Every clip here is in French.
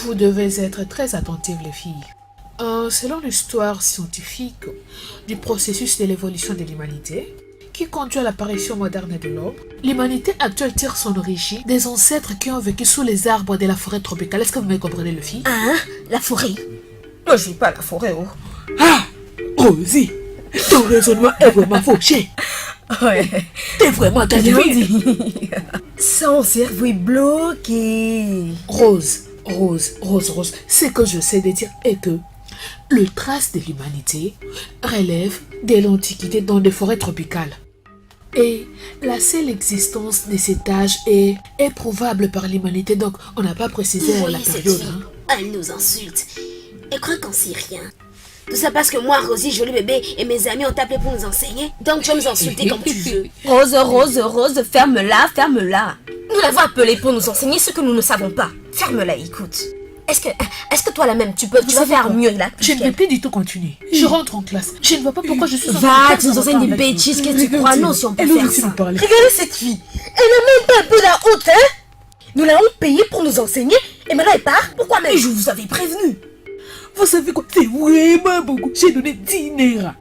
Vous devez être très attentives, les filles. Selon l'histoire scientifique du processus de l'évolution de l'humanité, qui conduit à l'apparition moderne de l'homme, l'humanité actuelle tire son origine des ancêtres qui ont vécu sous les arbres de la forêt tropicale. Est-ce que vous me comprenez, les filles? Hein? La forêt? Moi, je vis pas à la forêt, oh. Ah! Rosie! Ton raisonnement est vraiment fauché! Ouais. T'es vraiment dit. Son cerveau est bloqué. Rose. Ce que je sais de dire est que le trace de l'humanité relève de l'Antiquité dans des forêts tropicales. Et la seule existence de cet âge est probable par l'humanité, donc on n'a pas précisé la période. Elle nous insulte. Elle croit qu'on sait rien. Tout ça parce que moi, Rosie, joli bébé, et mes amis ont appelé pour nous enseigner. Donc tu vas nous insulter comme tu veux. Rose, ferme-la. Nous l'avons appelée pour nous enseigner ce que nous ne savons pas. Ferme-la, écoute. Est-ce que toi, la même, tu vas faire mieux là? Je ne vais plus du tout continuer. Je rentre en classe. Je ne vois pas pourquoi je suis en classe. Va, tu nous enseignes des bêtises. Qu'est-ce que tu crois? Non, si on peut faire ça. Regardez cette fille. Elle n'a même pas un peu la honte, hein? Nous l'avons payée pour nous enseigner et maintenant elle part. Pourquoi même? Je vous avais prévenu. Vous savez quoi? C'est vraiment beaucoup. J'ai donné 10 naira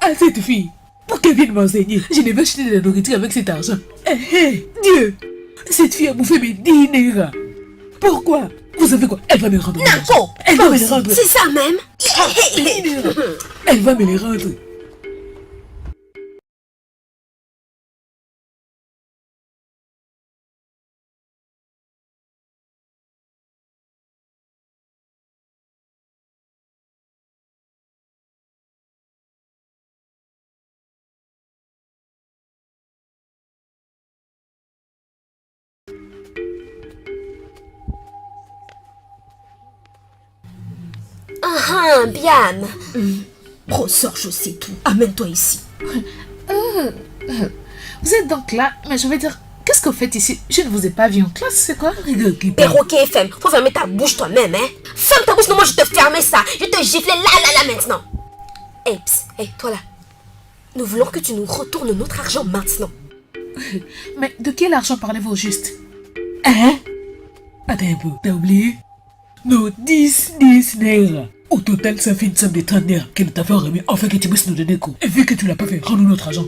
à cette fille pour qu'elle vienne m'enseigner. Je ne vais acheter de la nourriture avec cet argent. Dieu! Cette fille a bouffé mes 10 naira. Pourquoi? Vous savez quoi? Elle va me rendre. Nako! Elle va me les rendre. C'est ça même? Elle va me les rendre. Bien. Professeur, je sais tout. Amène-toi ici. Vous êtes donc là, mais je vais dire, qu'est-ce que vous faites ici? Je ne vous ai pas vu en classe, c'est quoi? Perroquet FM, faut fermer ta bouche toi-même, hein. Ferme ta bouche, non, moi je te fermer ça. Je te gifler là maintenant. Hey, toi là. Nous voulons que tu nous retournes notre argent maintenant. Mais de quel argent parlez-vous au juste? Hein? Attends un peu, t'as oublié? Nos 10 naira. Au total, ça fait une somme de 30 naira que nous t'avons remis afin que tu puisses nous donner coup. Et vu que tu l'as pas fait, rends-nous notre argent.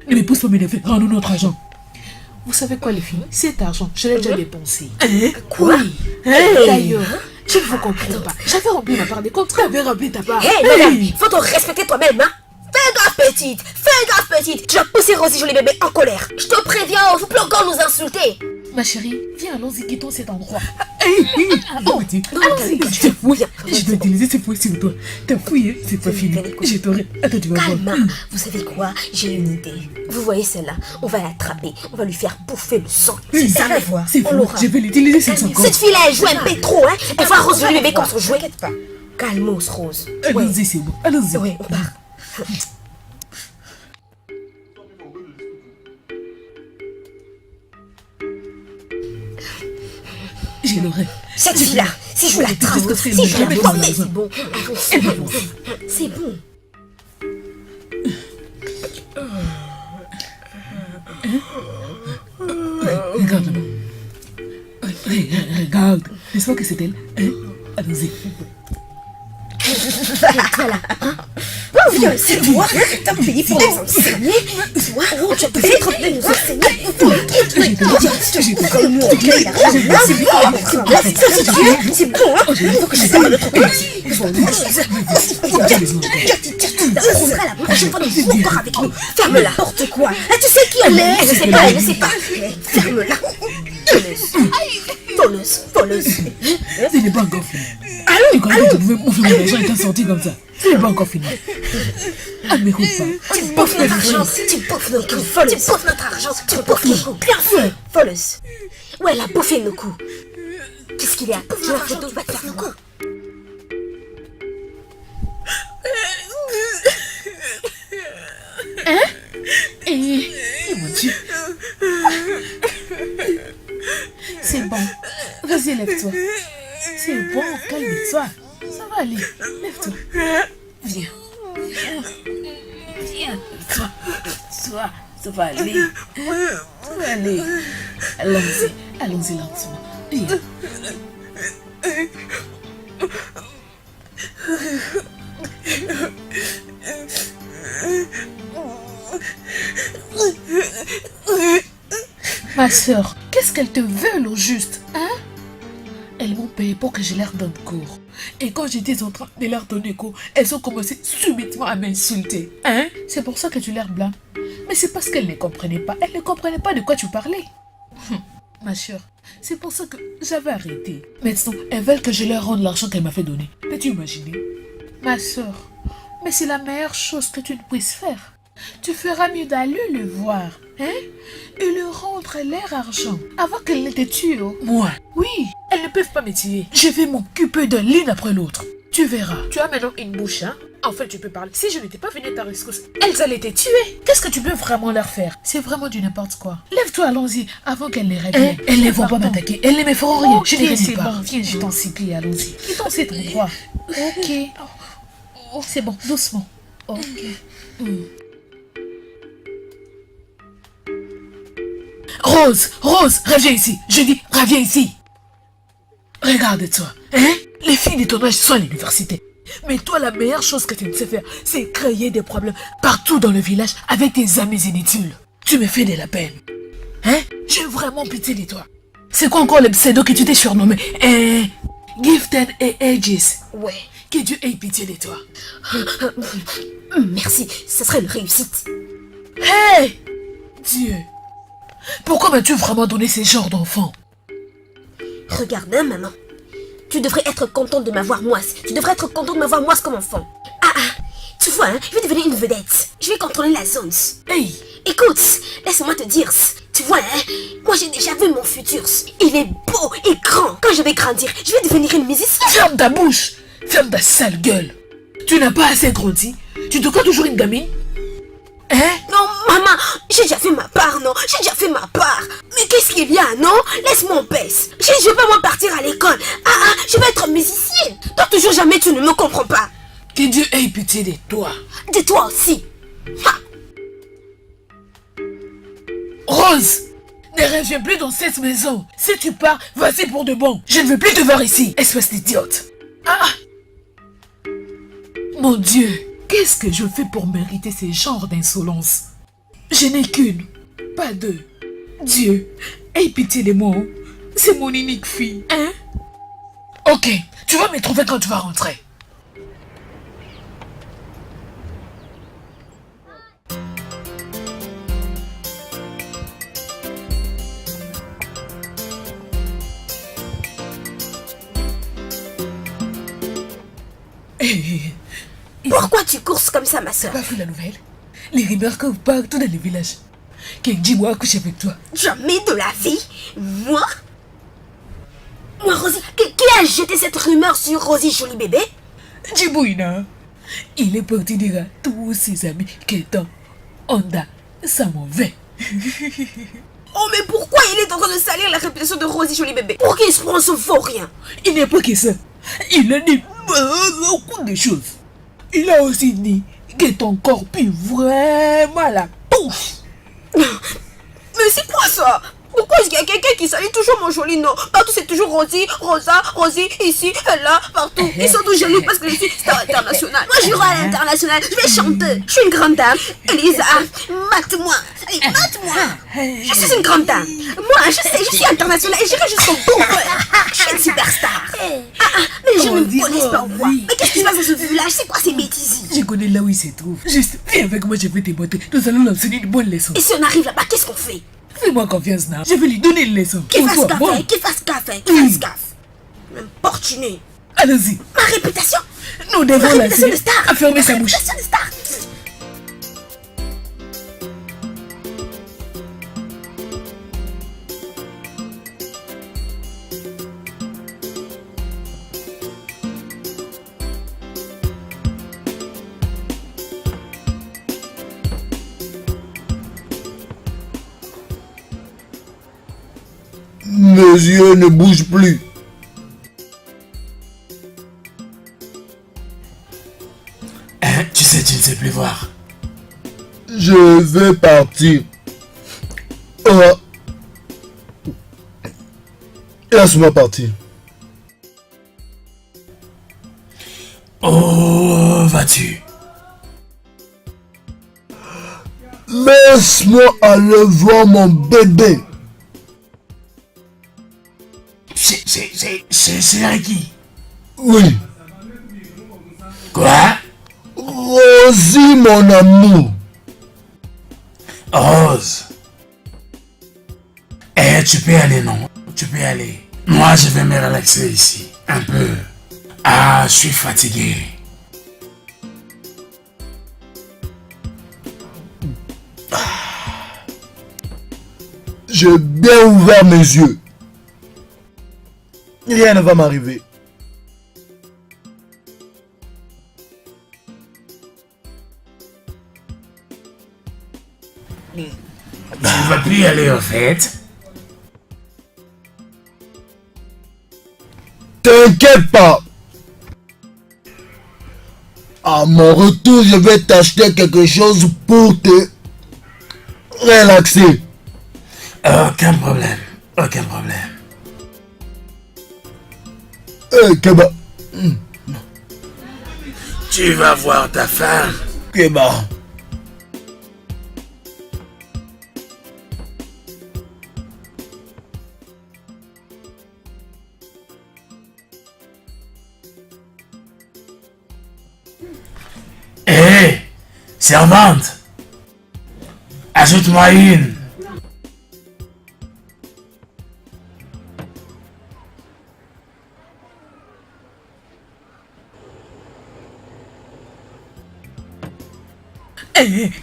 Ne me pousse pas m'énerver, rends-nous notre argent. Vous savez quoi, les filles? Cet argent, je l'ai déjà dépensé. Quoi? Oui. D'ailleurs, je ne vous comprends pas. J'avais rempli ma part des comptes, tu avais rempli ta part. Madame, faut te respecter toi-même, hein. Fais gaffe, petite. Tu as poussé Rosie, joli bébé, en colère. Je te préviens, vous pouvez encore nous insulter. Ma chérie, viens, allons-y, quittons cet endroit. Allons-y. C'est fouille. Je dois utiliser ces fouilles sur toi. T'as fouillé, c'est pas fini. Je t'aurai. Attends, tu vas voir. Calme, vous savez quoi? J'ai une idée. Vous voyez celle-là? On va l'attraper. On va lui faire bouffer le sang. C'est ça la voix. C'est fou. Je vais l'utiliser cette sang. Cette fille-là, elle joue un peu trop, hein. Elle voit Rose, joli bébé, comme son jouet. T'inquiète pas. Calmos, Rose. Allons-y, c'est bon. Allons-y. Oui, on part. Je l'aurai. Cette fille-là, si je vous la trace, si je la vois, mais c'est bon. C'est bon. Regarde. N'est-ce pas que c'est elle? Allons-y. Voilà. Viens, c'est toi. T'as payé pour nous enseigner. Toi, tu as peut-être nous enseigner. C'est bon, hein. Il faut que je parle de notre place. La prochaine fois, nous jouons encore avec nous. Ferme-la. N'importe quoi. Tu sais qui elle est? Elle ne sait pas. Ferme-la. Voleuse. Ce n'est pas encore fini. Tu crois que tu pouvais bouffer mon argent et t'en sortir comme ça? Ce n'est pas encore fini. Ah, m'écoute pas. Tu bouffes notre argent. Tu bouffes notre argent. Tu bouffes nos coups. Bien fait. Voleuse. Ouais, elle a bouffé nos coups. Qu'est-ce qu'il y a? Tu as fait d'autres, va te faire nos coups. Mon Dieu. C'est bon. Vas-y, lève-toi. C'est bon, calme-toi. Ça va aller. Lève-toi. Viens. Toi. Ça va aller. Ça va aller. Allons-y lentement. Viens. Ma sœur, qu'est-ce qu'elles te veulent au juste, hein? Elles m'ont payé pour que je leur donne cours. Et quand j'étais en train de leur donner cours, elles ont commencé subitement à m'insulter. Hein? C'est pour ça que tu leur blâmes. Mais c'est parce qu'elles ne comprenaient pas. Elles ne comprenaient pas de quoi tu parlais. Ma sœur, c'est pour ça que j'avais arrêté. Maintenant, elles veulent que je leur rende l'argent qu'elle m'a fait donner. Peux-tu imaginer? Ma sœur, mais c'est la meilleure chose que tu ne puisses faire. Tu feras mieux d'aller le voir, hein? Et leur rendre leur argent avant qu'elles ne te tuent. Moi? Oui, elles ne peuvent pas me tuer. Je vais m'occuper de l'une après l'autre. Tu verras. Tu as maintenant une bouche, hein? Enfin, tu peux parler. Si je n'étais pas venue à ta rescousse, elles allaient te tuer. Qu'est-ce que tu peux vraiment leur faire? C'est vraiment du n'importe quoi. Lève-toi, allons-y, avant qu'elles les réveillent. Elles ne vont pas m'attaquer. Elles ne me feront rien. Ok, Je ne c'est sais pas. bon. Viens, je t'en supplie, allons-y. Quittons cet endroit. Ok. C'est bon, doucement. Ok. Rose, reviens ici. Je dis, reviens ici. Regarde-toi, hein? Les filles de ton âge sont à l'université. Mais toi, la meilleure chose que tu ne sais faire, c'est créer des problèmes partout dans le village avec tes amis inutiles. Tu me fais de la peine. Hein? J'ai vraiment pitié de toi. C'est quoi encore le pseudo que tu t'es surnommé? Gifted et Aegis. Ouais. Que Dieu ait pitié de toi. Merci, ce serait une réussite. Hey! Dieu! Pourquoi m'as-tu vraiment donné ce genre d'enfant? Regarde, hein, maman. Tu devrais être contente de m'avoir moisse. Tu devrais être contente de m'avoir moisse comme enfant. Tu vois, hein, je vais devenir une vedette. Je vais contrôler la zone. Hey! Écoute, laisse-moi te dire. Tu vois, hein, moi j'ai déjà vu mon futur. Il est beau et grand. Quand je vais grandir, je vais devenir une musicienne. Ferme ta bouche! Ferme ta sale gueule! Tu n'as pas assez grandi? Tu te crois toujours une gamine? Hein? Non, maman, j'ai déjà fait ma part, non? J'ai déjà fait ma part. Mais qu'est-ce qu'il y a, non? Laisse-moi en paix. Je vais pas moi partir à l'école. Je vais être musicienne. Donc toujours jamais tu ne me comprends pas. Que Dieu ait pitié de toi. De toi aussi. Ha! Rose! Ne reviens plus dans cette maison. Si tu pars, vas-y pour de bon. Je ne veux plus te voir ici, espèce d'idiote. Mon Dieu, qu'est-ce que je fais pour mériter ce genre d'insolence? Je n'ai qu'une, pas deux. Dieu, aie pitié de moi. C'est mon unique fille, hein? Ok, tu vas me trouver quand tu vas rentrer. Pourquoi tu courses comme ça, ma soeur? Pas vu la nouvelle? Les rumeurs courent partout dans le village. Kenji m'a accouché avec toi. Jamais de la vie? Moi, Rosie, qui a jeté cette rumeur sur Rosie Jolie Bébé? Djibouina, il est parti dire à tous ses amis qu'étant Honda, ça m'en va. Oh, mais pourquoi il est en train de salir la réputation de Rosie Jolie Bébé? Pour qu'il se prend ce faux rien? Il n'est pas que ça. Il a dit beaucoup de choses. Il a aussi dit que ton corps pue vraiment la pouffe. Mais c'est quoi ça? Pourquoi est-ce qu'il y a quelqu'un qui salit toujours mon joli nom? Partout c'est toujours Rosie, Rosa, Rosie, ici, là, partout. Ils sont tous jaloux parce que je suis star internationale. Moi j'irai à l'international, je vais chanter. Je suis une grande dame. Elisa, mate-moi. Allez, mate-moi. Je suis une grande dame. Moi, je sais, je suis internationale et j'irai jusqu'au bout. Je suis une superstar. Mais les gens ne me connaissent pas au bois. Mais qu'est-ce qui se passe dans ce village? C'est quoi ces bêtises? Je connais là où il se trouve. Juste, viens avec moi, je vais te botter. Nous allons l'enseigner une bonne leçon. Et si on arrive là-bas, qu'est-ce qu'on fait? Fais-moi confiance, Nam. Je vais lui donner une leçon. Qui fasse gaffe, bon. qui fasse gaffe. M'importuner. Allons-y. Ma réputation. Nous devons Ma réputation l'enseigner de star. à fermer sa bouche. Ma réputation de star. Mes yeux ne bougent plus. Hein, tu sais, tu ne sais plus voir. Je vais partir. Laisse-moi partir. Oh, vas-tu? Laisse-moi aller voir mon bébé. C'est Ricky. Oui. Quoi? Rosie, mon amour. Rose. Eh, tu peux aller, non? Tu peux aller. Moi, je vais me relaxer ici. Un peu. Ah, je suis fatigué. J'ai bien ouvert mes yeux. Rien ne va m'arriver. Tu ne vas plus y aller, en fait. T'inquiète pas. À mon retour, je vais t'acheter quelque chose pour te relaxer. Aucun problème. Aucun problème. Keba. Tu vas voir ta femme. Keba. Hé, servante. Ajoute-moi une.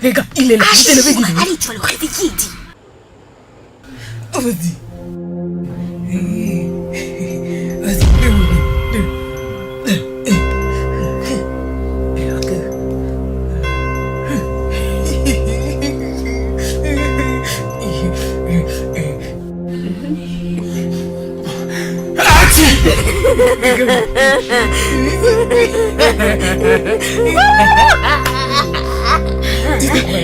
Les gars, il est là. Ah, Je t'ai levé du lit. allez, tu vas le réveiller, dis. Oh, vas-y. Vas-y.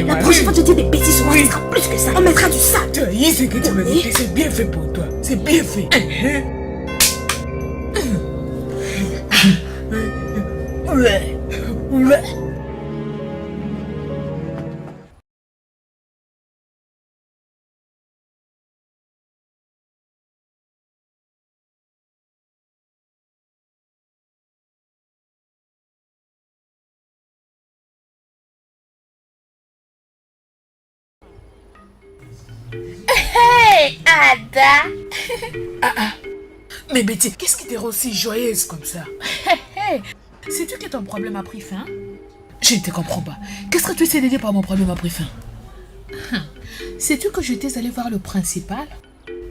La prochaine fois, tu dis des bêtises sur moi, ce sera plus que ça. On mettra du sable. Tu as dit ce que tu m'as dit, c'est bien fait pour toi. C'est bien fait. Hey, Ada. Mais Betty, qu'est-ce qui te rend si joyeuse comme ça? Sais-tu que ton problème a pris fin? Je ne te comprends pas. Qu'est-ce que tu sais de dire par mon problème a pris fin? Sais-tu que j'étais allé voir le principal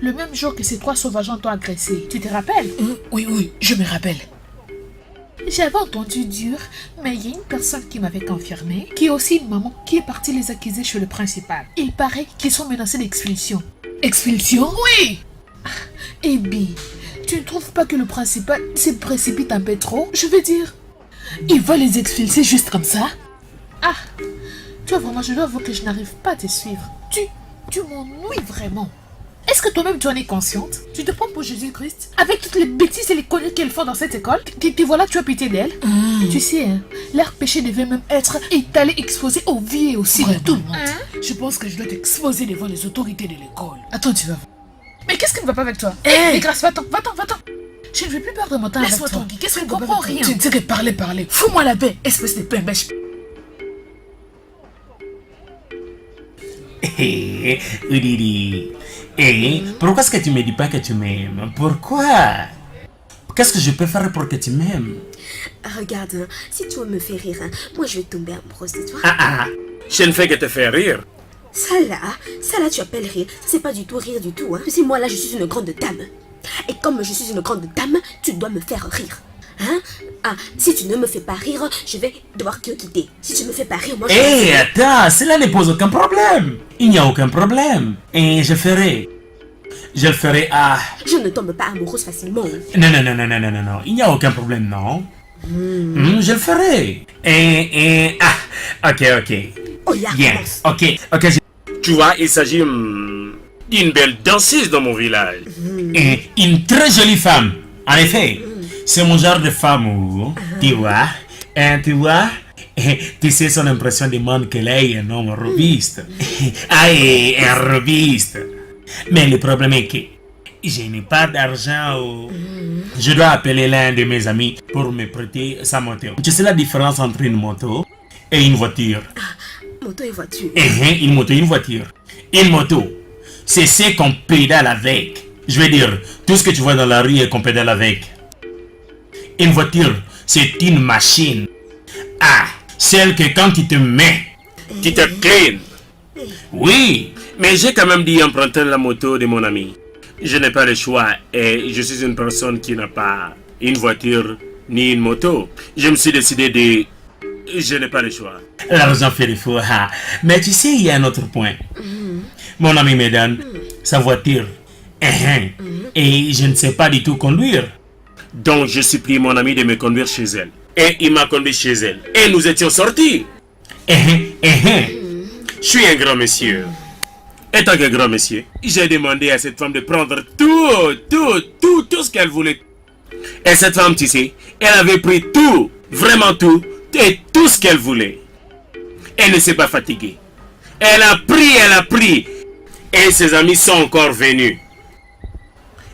le même jour que ces 3 sauvageons t'ont agressé? Tu te rappelles? Oui, je me rappelle. J'avais entendu dire, mais il y a une personne qui m'avait confirmé, qui est aussi une maman, qui est partie les accuser chez le principal. Il paraît qu'ils sont menacés d'expulsion. Expulsion? Oui! Eh bien, tu ne trouves pas que le principal se précipite un peu trop? Je veux dire, il va les expulser juste comme ça? Ah, tu vois vraiment, je dois avouer que je n'arrive pas à te suivre. Tu m'ennuies vraiment. Est-ce que toi-même tu en es consciente? Tu te prends pour Jésus-Christ? Avec toutes les bêtises et les conneries qu'elles font dans cette école, et voilà, tu as pitié d'elles. Tu sais, hein, leur péché devait même être étalé, exposé aux vies et aussi de tout le monde. Je pense que je dois t'exposer devant les autorités de l'école. Attends, tu vas voir. Mais qu'est-ce qui ne va pas avec toi? Hé, Grâce, va-t'en. Je ne veux plus perdre mon temps avec toi. Laisse-moi, qu'est-ce que je comprends rien? Tu ne sais que parler. Fous-moi la paix, espèce de pain-bêche. Udidi. Et pourquoi est-ce que tu me dis pas que tu m'aimes? Pourquoi? Qu'est-ce que je peux faire pour que tu m'aimes? Regarde, hein, si tu veux me faire rire, hein, moi je vais tomber amoureuse de toi. Je ne fais que te faire rire. Ça là, tu appelles rire. Ça, c'est pas du tout rire du tout. Hein. Tu sais, moi là, je suis une grande dame. Et comme je suis une grande dame, tu dois me faire rire. Hein? Ah, si tu ne me fais pas rire, je vais devoir te quitter. Si tu me fais pas rire, moi je... Hé, attends, cela ne pose aucun problème. Il n'y a aucun problème. Et je le ferai. Je ne tombe pas amoureuse facilement. Non. Il n'y a aucun problème, non. Je le ferai. Ok. Oh, là, Yes, ok. Tu vois, il s'agit d'une belle danseuse dans mon village. Et une très jolie femme. En effet, c'est mon genre de femme, tu vois. Tu sais, son impression demande que lei è un homme robuste. Un robuste. Mais le problème est que je n'ai pas d'argent. Je dois appeler l'un de mes amis pour me prêter sa moto. Tu sais la différence entre une moto et une voiture? Moto et voiture. Une moto et une voiture. Une moto, c'est ce qu'on pédale avec. Je veux dire, tout ce que tu vois dans la rue et qu'on pédale avec. Une voiture, c'est une machine. Celle que quand tu te mets, tu te clean. Oui, mais j'ai quand même dit emprunter la moto de mon ami. Je n'ai pas le choix et je suis une personne qui n'a pas une voiture ni une moto. Je me suis décidé de... Je n'ai pas le choix. L'argent fait le fou. Mais tu sais, il y a un autre point. Mon ami me donne sa voiture. Et je ne sais pas du tout conduire. Donc je supplie mon ami de me conduire chez elle. Et il m'a conduit chez elle. Et nous étions sortis. Je suis un grand monsieur. Et tant que grand monsieur, j'ai demandé à cette femme de prendre tout ce qu'elle voulait. Et cette femme, tu sais, elle avait pris tout, vraiment tout, et tout ce qu'elle voulait. Elle ne s'est pas fatiguée. Elle a pris. Et ses amis sont encore venus.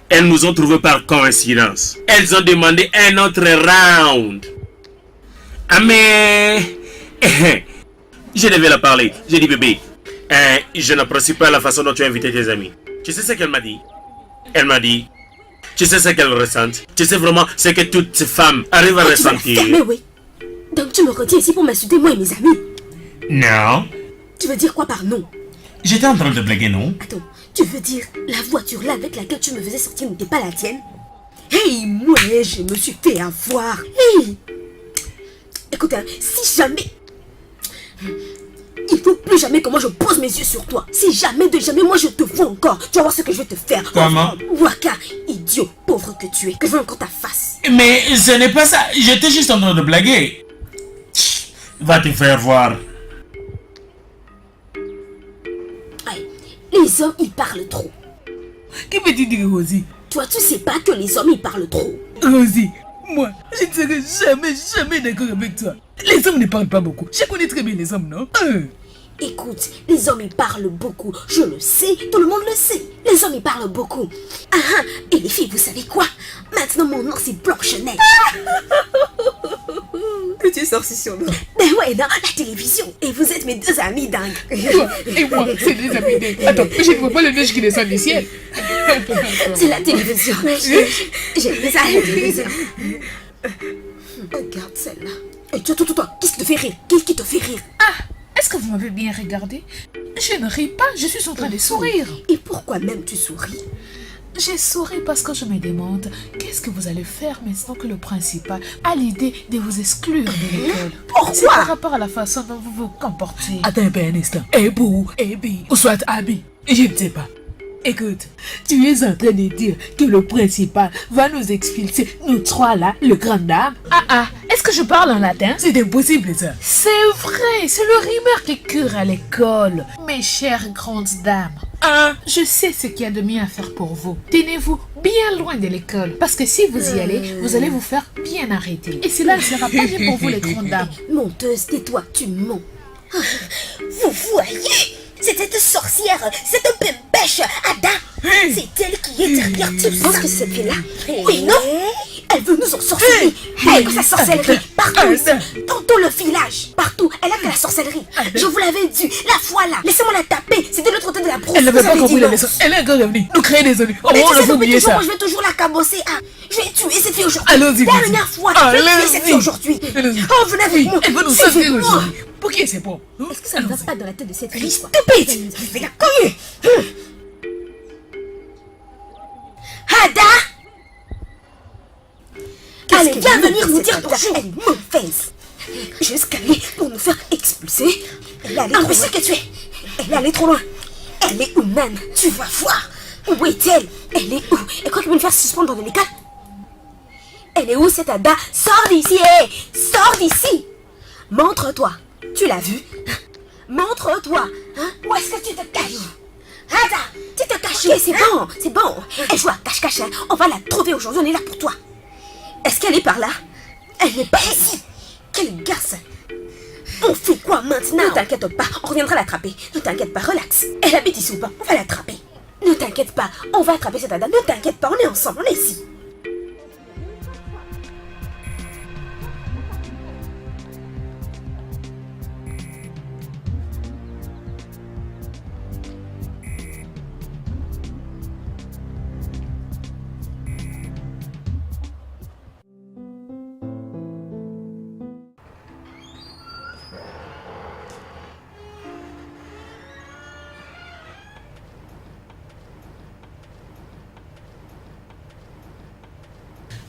Elles nous ont trouvés par coïncidence. Elles ont demandé un autre round. Mais... je devais la parler. J'ai dit, bébé, je n'apprécie pas la façon dont tu as invité tes amis. Tu sais ce qu'elle m'a dit? Elle m'a dit, tu sais ce qu'elle ressent? Tu sais vraiment ce que toutes ces femmes arrivent à ressentir? Mais oui. Donc tu me retiens ici pour m'insulter moi et mes amis? Non. Tu veux dire quoi par non? J'étais en train de blaguer, non? Attends, tu veux dire la voiture là avec laquelle tu me faisais sortir n'était pas la tienne? Hey, moi je me suis fait avoir. Hey. Écoute, hein, si jamais... Il faut plus jamais que moi je pose mes yeux sur toi. Si jamais de jamais moi je te vois encore, tu vas voir ce que je vais te faire. Comment? Waka, idiot, pauvre que tu es. Que je vois encore ta face. Mais ce n'est pas ça. J'étais juste en train de blaguer. Va te faire voir. Hey, les hommes ils parlent trop. Que peux-tu dire, Rosie? Toi tu sais pas que les hommes ils parlent trop. Rosie, moi, je ne serai jamais d'accord avec toi. Les hommes ne parlent pas beaucoup. Je connais très bien les hommes, non? Écoute, les hommes ils parlent beaucoup. Je le sais, tout le monde le sait. Les hommes ils parlent beaucoup. Et les filles, vous savez quoi? Maintenant mon nom c'est Blanche-Neige. Que tu es sorti sur nous. Ben ouais, dans la télévision. Et vous êtes mes deux amis dingues. Toi et moi, c'est des amis dingues. Attends, je ne vois pas le neige qui descend du ciel. C'est la télévision. J'ai vu ça à la télévision. Regarde celle-là. Et toi, qu'est-ce qui te fait rire? Qu'est-ce qui te fait rire? Est-ce que vous m'avez bien regardé? Je ne ris pas, je suis en train de sourire. Et pourquoi même tu souris? J'ai souri parce que je me demande qu'est-ce que vous allez faire maintenant que le principal a l'idée de vous exclure de l'école. Pourquoi? C'est par rapport à la façon dont vous vous comportez. Attends un peu un instant. Ou soit Abby, je ne sais pas. Écoute, tu es en train de dire que le principal va nous expulser, nous trois là, le grand dame. Est-ce que je parle en latin? C'est impossible ça. C'est vrai, c'est le rumeur qui cure à l'école, mes chères grandes dames. Je sais ce qu'il y a de mieux à faire pour vous. Tenez-vous bien loin de l'école, parce que si vous y allez, vous allez vous faire bien arrêter. Et cela ne sera pas bien pour vous les grandes dames. Menteuse, tais-toi, tu mens. Vous voyez? C'est cette sorcière, cette bêche, Ada. C'est elle qui est derrière tout ça. Je pense que cette fille-là, oui, non? Elle veut nous en sorcellerie. Elle a sa sorcellerie partout ici, dans tout le village. Partout, elle a que la sorcellerie. Je vous l'avais dit, la fois là. Laissez-moi la taper, c'est de l'autre côté de la brousse. Elle n'avait pas compris la leçon. Elle est encore revenue. Nous créer des ennuis. Mais On tu a sais, oublié ça. moi, je vais toujours la cabosser. Je vais tuer cette fille aujourd'hui. Allons-y. Dernière fois, je vais tuer cette fille aujourd'hui. Oh, venez avec moi. Elle va nous sortir aujourd'hui. Pour qui c'est bon? Est-ce que ça ne va pas dans la tête de cette fille? Stupide! Je vais la cogner! Ada! Allez, viens venir nous dire bonjour! Elle est mauvaise! Jusqu'à aller pour nous faire expulser. Elle est allée trop loin. Que tu es! Elle est allée trop loin! Elle est où, man? Tu vas voir! Où est-elle? Elle est où? Elle croit qu'elle veut nous faire suspendre dans l'école? Elle est où cette Ada? Sors d'ici! Sors d'ici! Montre-toi! Tu l'as vu? Montre-toi! Où est-ce que tu te caches? Ada! Tu te caches! Ok, c'est bon! Elle joue à cache-cache, hein. On va la trouver aujourd'hui, on est là pour toi! Est-ce qu'elle est par là? Elle n'est pas ici! Quelle garce! On fait quoi maintenant? Ne t'inquiète pas, on reviendra l'attraper. Ne t'inquiète pas, relax. Elle habite ici ou pas? On va l'attraper. Ne Ne t'inquiète pas, on va attraper cette Ada. Ne t'inquiète pas, on est ensemble, on est ici.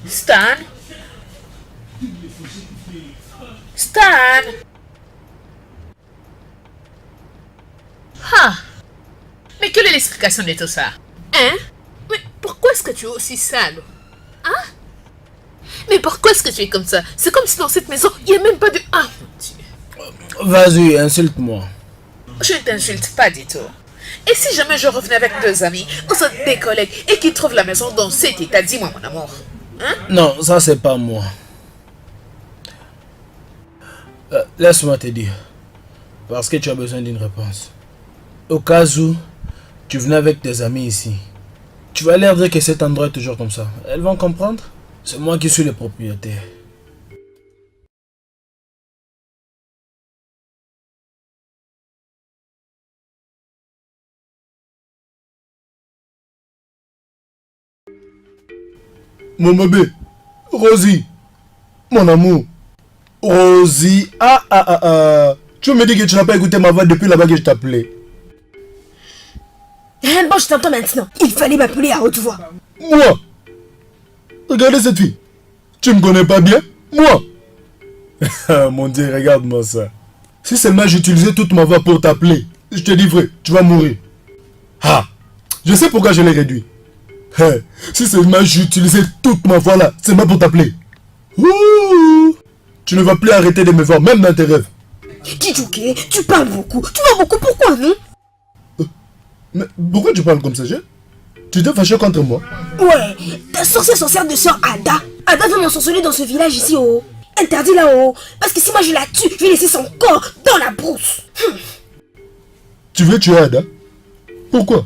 Stan? Stan? Ah! Mais quelle est l'explication de tout ça? Hein? Mais pourquoi est-ce que tu es aussi sale? Hein? Mais pourquoi est-ce que tu es comme ça? C'est comme si dans cette maison, il n'y a même pas de... Ah, mon Dieu. Vas-y, insulte-moi. Je ne t'insulte pas du tout. Et si jamais je revenais avec 2 amis, ou soit des collègues, et qu'ils trouvent la maison dans cet état, dis-moi mon amour. Hein? Non, ça c'est pas moi. Laisse-moi te dire. Parce que tu as besoin d'une réponse. Au cas où tu venais avec tes amis ici, tu vas leur dire que cet endroit est toujours comme ça. Elles vont comprendre. C'est moi qui suis le propriétaire. Mon bébé, Rosie, mon amour, Rosie, tu me dis que tu n'as pas écouté ma voix depuis là-bas que je t'appelais. Bon, je t'entends maintenant. Il fallait m'appeler à haute voix. Moi? Regardez cette fille. Tu me connais pas bien? Moi? Mon Dieu, regarde-moi ça. Si seulement j'utilisais toute ma voix pour t'appeler, je te dis vrai, tu vas mourir. Ah, je sais pourquoi je l'ai réduit. Si seulement j'utilisais toute ma voix là, c'est moi pour t'appeler. Ouh, tu ne vas plus arrêter de me voir, même dans tes rêves. Kijuke, tu parles beaucoup. Tu parles beaucoup, pourquoi non? Mais pourquoi tu parles comme ça, tu t'es fâché contre moi? Ouais, ta sorcière de sœur Ada. Ada veut m'ensorceler dans ce village ici, oh. Interdit là-haut. Parce que si moi je la tue, je vais laisser son corps dans la brousse. Tu veux tuer Ada? Pourquoi?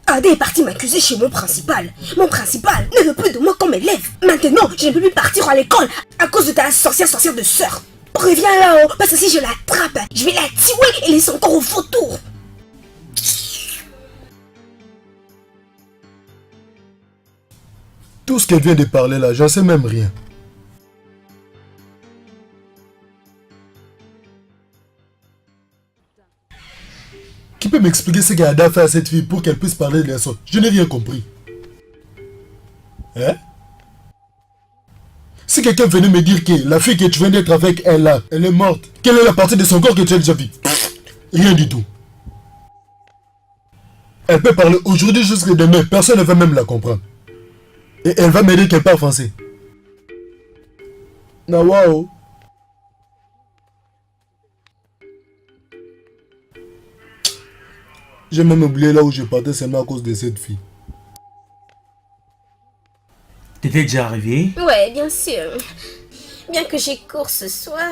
Ada est partie m'accuser chez mon principal. Mon principal ne veut plus de moi comme élève. Maintenant, je ne peux plus partir à l'école à cause de ta sorcière de sœur. Reviens là-haut, parce que si je l'attrape, je vais la tuer et laisser son corps au vautour. Tout ce qu'elle vient de parler là, j'en sais même rien. Qui peut m'expliquer ce qu'Ada fait à cette fille pour qu'elle puisse parler de la sorte? Je n'ai rien compris. Hein? Si quelqu'un venait me dire que la fille que tu viens d'être avec elle là, elle est morte, quelle est la partie de son corps que tu as déjà vue? Rien du tout. Elle peut parler aujourd'hui jusqu'à demain, personne ne va même la comprendre. Et elle va me dire qu'elle parle français. Na waouh. J'ai même oublié là où je partais seulement à cause de cette fille. T'étais déjà arrivé? Ouais, bien sûr. Bien que j'ai cours ce soir.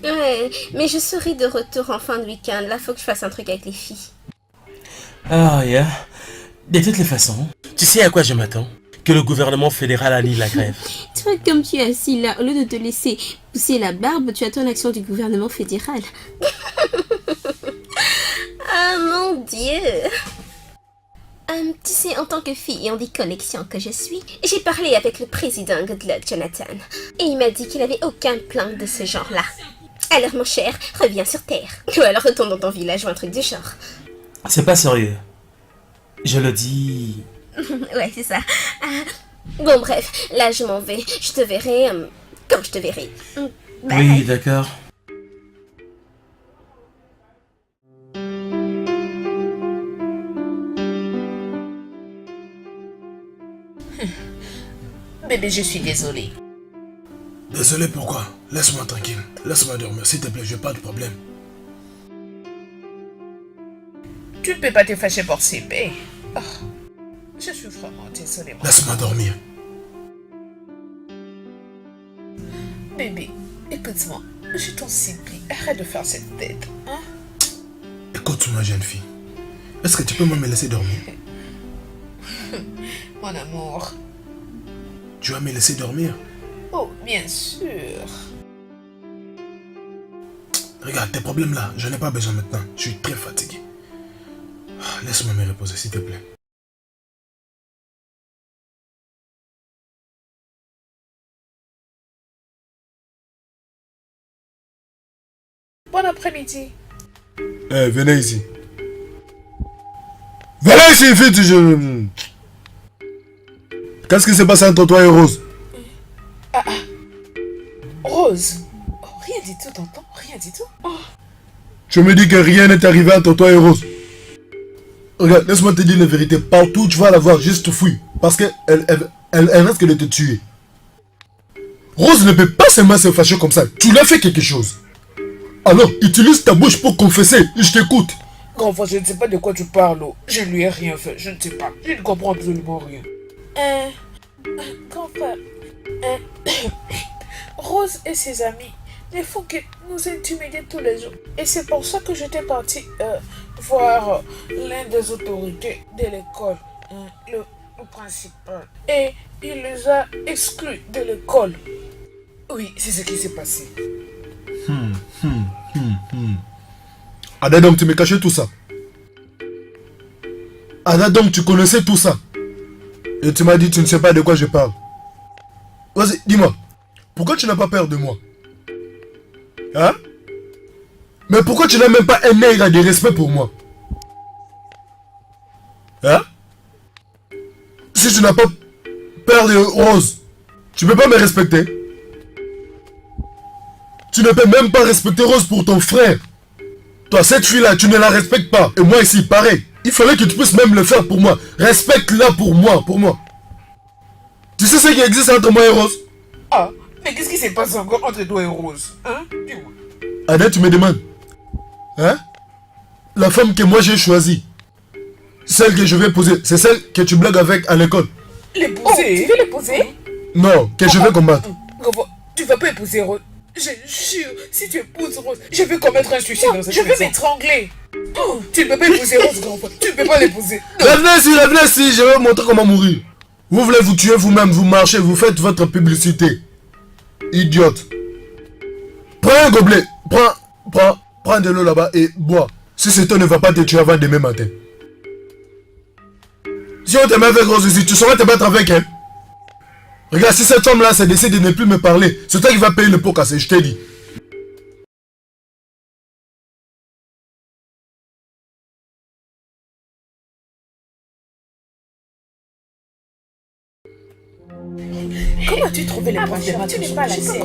Ouais, mais je serai de retour en fin de week-end. Là, faut que je fasse un truc avec les filles. Ah, yeah. De toutes les façons, tu sais à quoi je m'attends? Que le gouvernement fédéral annule la grève. Toi, comme tu es assis là, au lieu de te laisser pousser la barbe, tu attends l'action du gouvernement fédéral. Ah mon Dieu. Tu sais, en tant que fille et en des connexions que je suis, j'ai parlé avec le président Goodluck Jonathan. Et il m'a dit qu'il n'avait aucun plan de ce genre-là. Alors mon cher, reviens sur Terre. Ou alors retourne dans ton village ou un truc du genre. C'est pas sérieux. Je le dis... Ouais, c'est ça. Bon, bref, là je m'en vais. Je te verrai quand je te verrai. Bye. Oui, d'accord. Bébé, je suis désolée. Désolé pourquoi? Laisse-moi tranquille. Laisse-moi dormir, s'il te plaît, j'ai pas de problème. Tu ne peux pas te fâcher pour CP. Oh, je suis vraiment désolée. Laisse-moi dormir. Bébé, écoute-moi. Je t'en supplie, arrête de faire cette tête. Hein? Écoute-moi, jeune fille. Est-ce que tu peux me laisser dormir? Mon amour. Tu vas me laisser dormir? Oh, bien sûr. Regarde, tes problèmes là, j'en ai pas besoin maintenant. Je suis très fatigué. Laisse-moi me reposer, s'il te plaît. Bon après-midi. Venez ici. Venez ici, vite. Qu'est-ce qui s'est passé entre toi et Rose? Rose. Oh, rien du tout, tonton. Rien du tout. Oh. Tu me dis que rien n'est arrivé entre toi et Rose. Regarde, laisse-moi te dire la vérité. Partout où tu vas la voir, juste fouille. Parce qu'elle risque de te tuer. Rose ne peut pas seulement se fâcher comme ça. Tu lui as fait quelque chose. Alors, utilise ta bouche pour confesser. Je t'écoute. Grand frère, je ne sais pas de quoi tu parles. Oh. Je ne lui ai rien fait. Je ne sais pas. Je ne comprends absolument rien. Grand frère. Rose et ses amis ne font que nous intimider tous les jours. Et c'est pour ça que j'étais partie voir l'un des autorités de l'école, le principal. Et il les a exclus de l'école. Oui, c'est ce qui s'est passé. Ada, donc tu me cachais tout ça. Ada, donc tu connaissais tout ça. Et tu m'as dit tu ne sais pas de quoi je parle. Vas-y, dis-moi. Pourquoi tu n'as pas peur de moi? Hein? Mais pourquoi tu n'as même pas un air de respect pour moi? Hein? Si tu n'as pas peur de Rose, tu peux pas me respecter. Tu ne peux même pas respecter Rose pour ton frère. Toi, cette fille-là, tu ne la respectes pas. Et moi ici, pareil. Il fallait que tu puisses même le faire pour moi. Respecte-la pour moi, Tu sais ce qui existe entre moi et Rose? Ah, mais qu'est-ce qui s'est passé encore entre toi et Rose? Hein? Dis-moi. Ada, tu me demandes. Hein? La femme que moi j'ai choisie. Celle que je vais épouser, c'est celle que tu blagues avec à l'école. L'épouser? Oh, tu veux l'épouser? Non, que je vais combattre. Tu vas pas épouser Rose. Je jure, si tu épouses Rose, je vais commettre un suicide dans cette maison. Je vais m'étrangler. Oh, tu ne peux pas épouser Rose, grand frère. Tu ne peux pas l'épouser. Revenez ici, je vais vous montrer comment mourir. Vous voulez vous tuer vous-même, vous marchez, vous faites votre publicité. Idiote. Prends un gobelet. Prends de l'eau là-bas et bois. Si cet eau ne va pas te tuer avant demain matin. Si on te met avec Rose ici, tu sauras te battre avec elle. Regarde, si cette femme-là s'est décidé de ne plus me parler, c'est toi qui vas payer le pot cassé, je t'ai dit. Comment as-tu trouvé les points de match? Tu n'es pas la scène.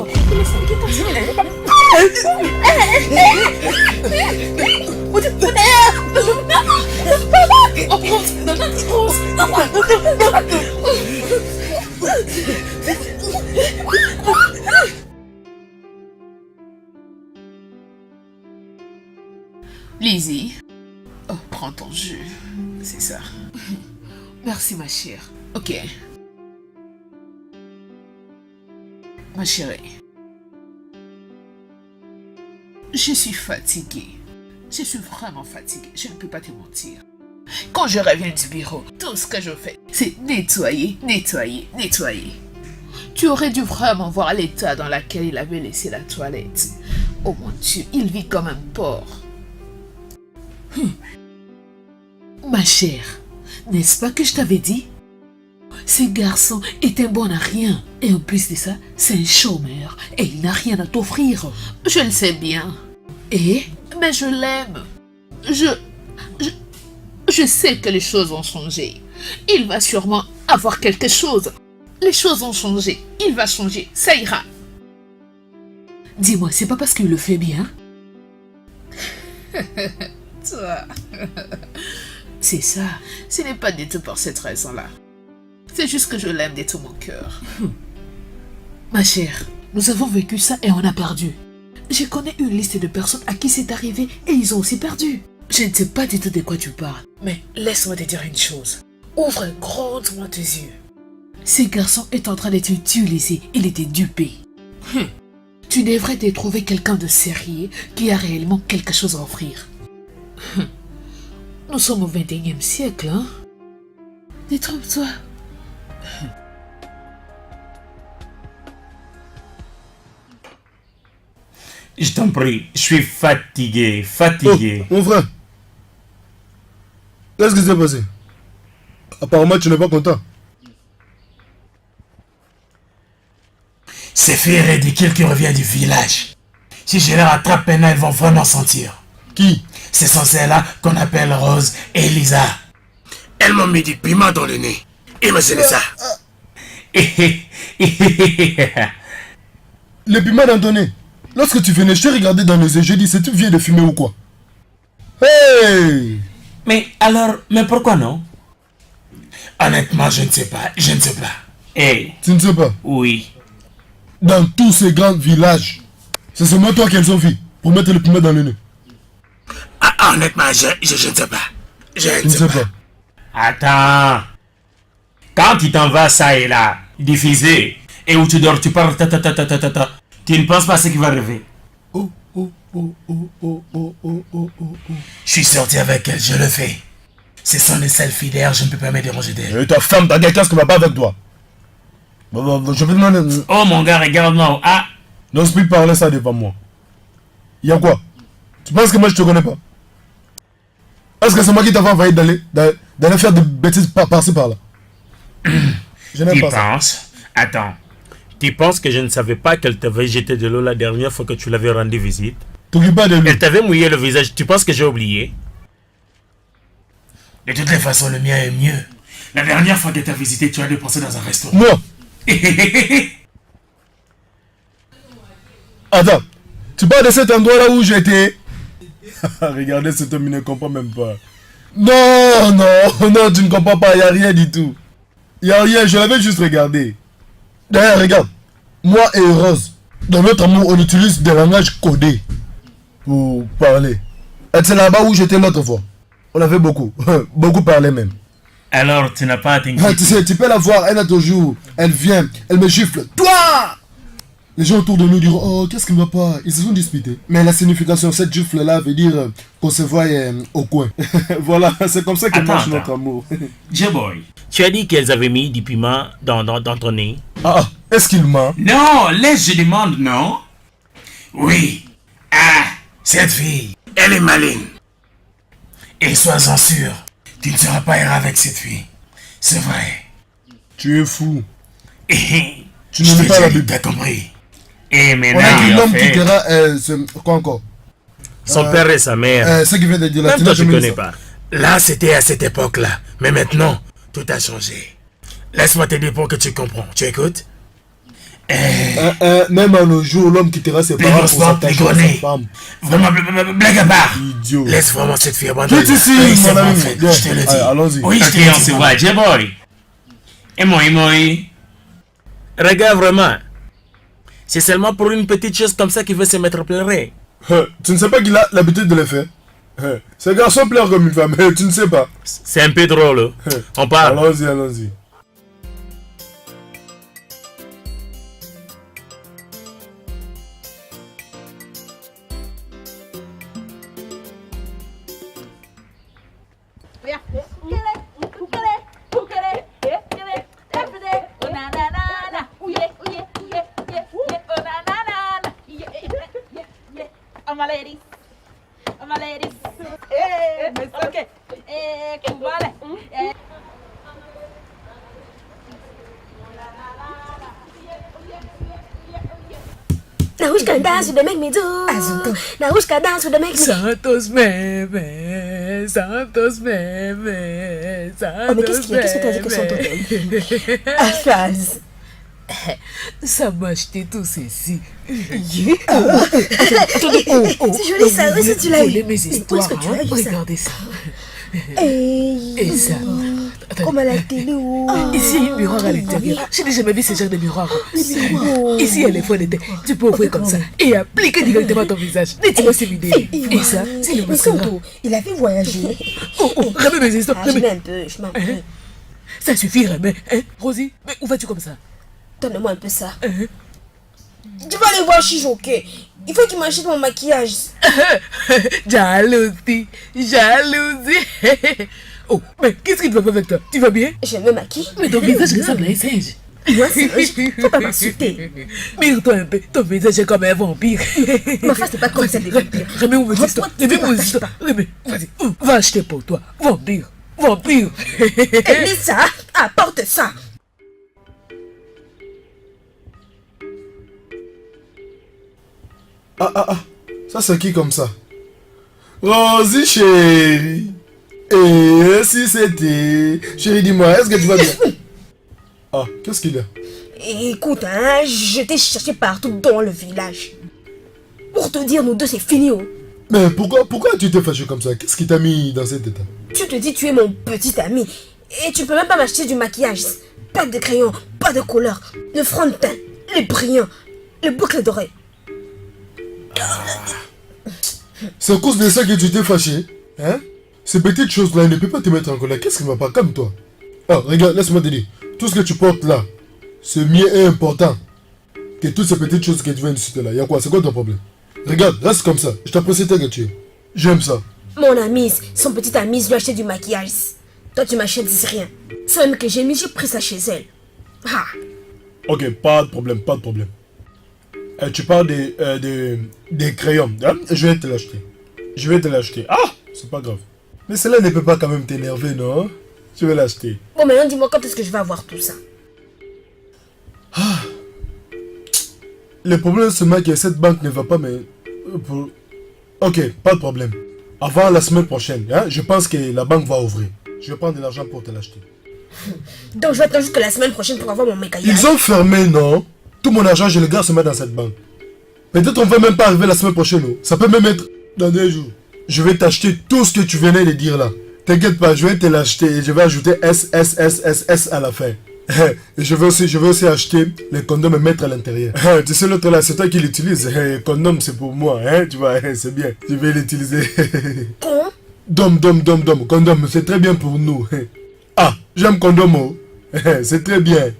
Lizzie, oh, prends ton jus. C'est ça. Merci ma chère. Ok. Ma chérie, je suis fatiguée. Je suis vraiment fatiguée. Je ne peux pas te mentir. Quand je reviens du bureau, tout ce que je fais, c'est nettoyer. Tu aurais dû vraiment voir l'état dans lequel il avait laissé la toilette. Oh mon Dieu, il vit comme un porc. Ma chère, n'est-ce pas que je t'avais dit? Ce garçon est un bon à rien. Et en plus de ça, c'est un chômeur. Et il n'a rien à t'offrir. Je le sais bien. Mais je l'aime. Je sais que les choses ont changé. Il va sûrement avoir quelque chose. Les choses ont changé. Il va changer. Ça ira. Dis-moi, c'est pas parce qu'il le fait bien? Toi. C'est ça. Ce n'est pas du tout pour cette raison-là. C'est juste que je l'aime de tout mon cœur. Ma chère, nous avons vécu ça et on a perdu. Je connais une liste de personnes à qui c'est arrivé et ils ont aussi perdu. Je ne sais pas du tout de quoi tu parles. Mais laisse-moi te dire une chose. Ouvre grandement tes yeux. Ce garçon est en train de t'utiliser. Il était dupé. Tu devrais te trouver quelqu'un de sérieux qui a réellement quelque chose à offrir. Nous sommes au 21e siècle, hein? Détrompe-toi. Je t'en prie, je suis fatigué, Oh, fatigué. mon frère. Qu'est-ce qui s'est passé? Apparemment, tu n'es pas content. Ces filles ridicules qui reviennent du village. Si je les rattrape maintenant, elles vont vraiment sentir. Qui? Ce sont celles-là qu'on appelle Rose et Lisa. Elles m'ont mis du piment dans le nez. Imaginez ça. Le piment dans ton nez. Lorsque tu venais, je t'ai regardé dans les yeux, j'ai dit, c'est tu viens de fumer ou quoi? Hey! Mais alors, mais pourquoi non? Honnêtement, je ne sais pas, je ne sais pas. Eh, Tu ne sais pas. oui. Dans tous ces grands villages, c'est seulement toi qu'elles ont vu pour mettre le piment dans le nez. Ah, honnêtement, je ne sais pas. Je Tu ne sais pas. Attends. Quand tu t'en vas ça et là, diffusé, et où tu dors, tu parles, tu ne penses pas à ce qui va arriver. Oh, oh, oh, oh, oh, oh, oh, oh, oh. Je suis sorti avec elle, je le fais. Ce sont les seules filles d'ailleurs, je ne peux pas me déranger d'elles. Et ta femme, t'as quelqu'un qui va pas avec toi. Je vais te demander. Oh mon gars, regarde-moi. Ah, N'ose plus parler ça devant moi. Y'a quoi? Tu penses que moi je te connais pas? Est-ce que c'est moi qui t'avais envoyé d'aller faire des bêtises par-ci par-là? Je n'aime tu pas ça. penses? Attends. Tu penses que je ne savais pas qu'elle t'avait jeté de l'eau la dernière fois que tu l'avais rendu visite? T'occupe pas de lui. Elle t'avait mouillé le visage, tu penses que j'ai oublié? De toutes les façons, le mien est mieux. La dernière fois que tu as visité, tu as dépensé dans un restaurant. Moi? Attends. Tu parles de cet endroit-là où j'étais? Regardez, cet homme, il ne comprend même pas. Non, non, non, tu ne comprends pas, il n'y a rien du tout. Il n'y a rien, je l'avais juste regardé. D'ailleurs, regarde. Moi et Rose, dans notre amour, on utilise des langages codés pour parler. Et c'est là-bas où j'étais l'autre fois. On avait beaucoup, beaucoup parlé même. Alors, tu n'as pas atteint. Ah, tu sais, tu peux la voir, elle a toujours, elle vient, elle me gifle. Toi! Les gens autour de nous diront, oh, qu'est-ce qui ne va pas? Ils se sont disputés. Mais la signification, cette gifle-là veut dire qu'on se voit au coin. Voilà, c'est comme ça que marche notre amour. J-Boy, tu as dit qu'elles avaient mis du piment dans ton nez? Ah, est-ce qu'il ment? Non, laisse, je demande, non? Oui. Ah, cette fille, elle est maligne. Et sois-en sûr, tu ne seras pas erré avec cette fille. C'est vrai. Tu es fou. Tu ne lis pas la Bible. T'as compris. Et On maintenant, a dit en l'homme fait, quittera, quoi encore? son père et sa mère. Ce qui vient de dire Même toi, je ne connais pas. Là, c'était à cette époque-là. Mais maintenant, tout a changé. Laisse-moi te dire pour que tu comprends. Tu écoutes? Même à nos jours, l'homme quittera ses parents pour s'attacher à sa femme. Vraiment, blague à part. Idiot. Laisse vraiment cette fille abandonnée. Tout ici, Oui, c'est mon bon, ami. fait. Bien. Je te le dis. Allez, allons-y. Oui, je te le dis. On se voit, J-Boy. Et moi. Regarde vraiment. C'est seulement pour une petite chose comme ça qu'il veut se mettre à pleurer. Tu ne sais pas qu'il a l'habitude de le faire? Ce garçon pleure comme une femme, tu ne sais pas. C'est un peu drôle. On parle. Allons-y, allons-y. My ladies. My ladies. Hey, okay. Hey, vale. Nahushka dance with the make me do. Nahushka dance with the make me. Santos bébé, Santos bébé, Santos Oh, mais qu'est-ce qu'il y a? Qu'est-ce que tu as dit que Santos bébé? Afaz. Ça m'a acheté tout ceci. Attendez, c'est joli ça, où est-ce que tu l'as eu? Mes histoires, Où est-ce que tu l'as eu ça? regardez ça. Et ça. comme à la télé. Ici, il y a un miroir à l'intérieur. Je n'ai jamais vu ce genre de miroir. Ici, il y a les fois d'été. Tu peux ouvrir comme ça et appliquer directement ton visage. Dis-moi ces vidéos. Et ça, c'est le mascara. Il avait voyagé. Ramène mes histoires. Je m'en peu, je m'en peu. Ça suffit, Ramène. Rosie, mais où vas-tu comme ça? Donne-moi un peu ça. Tu vas aller voir, je suis choquée. Il faut qu'il m'achète mon maquillage. Jalousie, jalousie. Oh, mais qu'est-ce qui te va pas avec toi? Tu vas bien? Je me maquille. Mais ton visage ressemble à un singe. Moi, c'est faut pas m'insulter. Mire-toi un peu, ton visage est comme un vampire. Ma face, c'est pas comme celle des vampires. Remets mon registre. Remets mon registre. Remets, vas-y, va acheter pour toi. Vampire, vampire. Elisa, apporte ça. Ça c'est qui comme ça? Rosie chérie. Et si c'était... Chérie, dis-moi, est-ce que tu vas bien? Ah, qu'est-ce qu'il y a? Écoute, hein, je t'ai cherché partout dans le village. Pour te dire, nous deux, c'est fini, oh. Mais pourquoi tu t'es fâché comme ça? Qu'est-ce qui t'a mis dans cet état? Tu te dis, tu es mon petit ami. Et tu peux même pas m'acheter du maquillage. Pas de crayon, pas de couleur. Le front de teint, les brillants, les boucles d'oreilles. C'est à cause de ça que tu t'es fâché? Hein? Ces petites choses-là ne peuvent pas te mettre en colère. Qu'est-ce qui ne va pas? Comme toi. Ah, regarde, laisse-moi te dire. Tout ce que tu portes là, c'est mieux et important que toutes ces petites choses que tu viens de citer là. Y'a quoi? C'est quoi ton problème? Regarde, reste comme ça. Je t'apprécie tel que tu es. J'aime ça. Mon ami, son petit ami, lui a acheté du maquillage. Toi, tu m'achètes rien. C'est même que j'ai pris ça chez elle. Ah. Ok, pas de problème, pas de problème. Tu parles des crayons. Hein? Je vais te l'acheter. Je vais te l'acheter. Ah! C'est pas grave. Mais cela ne peut pas quand même t'énerver, non? Je vais l'acheter. Bon, maintenant, dis-moi quand est-ce que je vais avoir tout ça? Le problème, c'est que cette banque ne va pas, mais... Ok, pas de problème. Avant la semaine prochaine, hein, je pense que la banque va ouvrir. Je vais prendre de l'argent pour te l'acheter. Donc, je vais attendre jusqu'à la semaine prochaine pour avoir mon maquillage. Ils ont fermé, non? Tout mon argent, je le garde seulement dans cette banque. Peut-être on va même pas arriver la semaine prochaine. Non? Ça peut même être dans 2 jours. Je vais t'acheter tout ce que tu venais de dire là. T'inquiète pas, je vais te l'acheter et je vais ajouter S à la fin. Et je vais aussi acheter les condoms et mettre à l'intérieur. Tu sais l'autre là, c'est toi qui l'utilise. Condom c'est pour moi, hein, tu vois, c'est bien. Je vais l'utiliser. Quoi? Condom, c'est très bien pour nous. Ah, j'aime condom, oh. C'est très bien.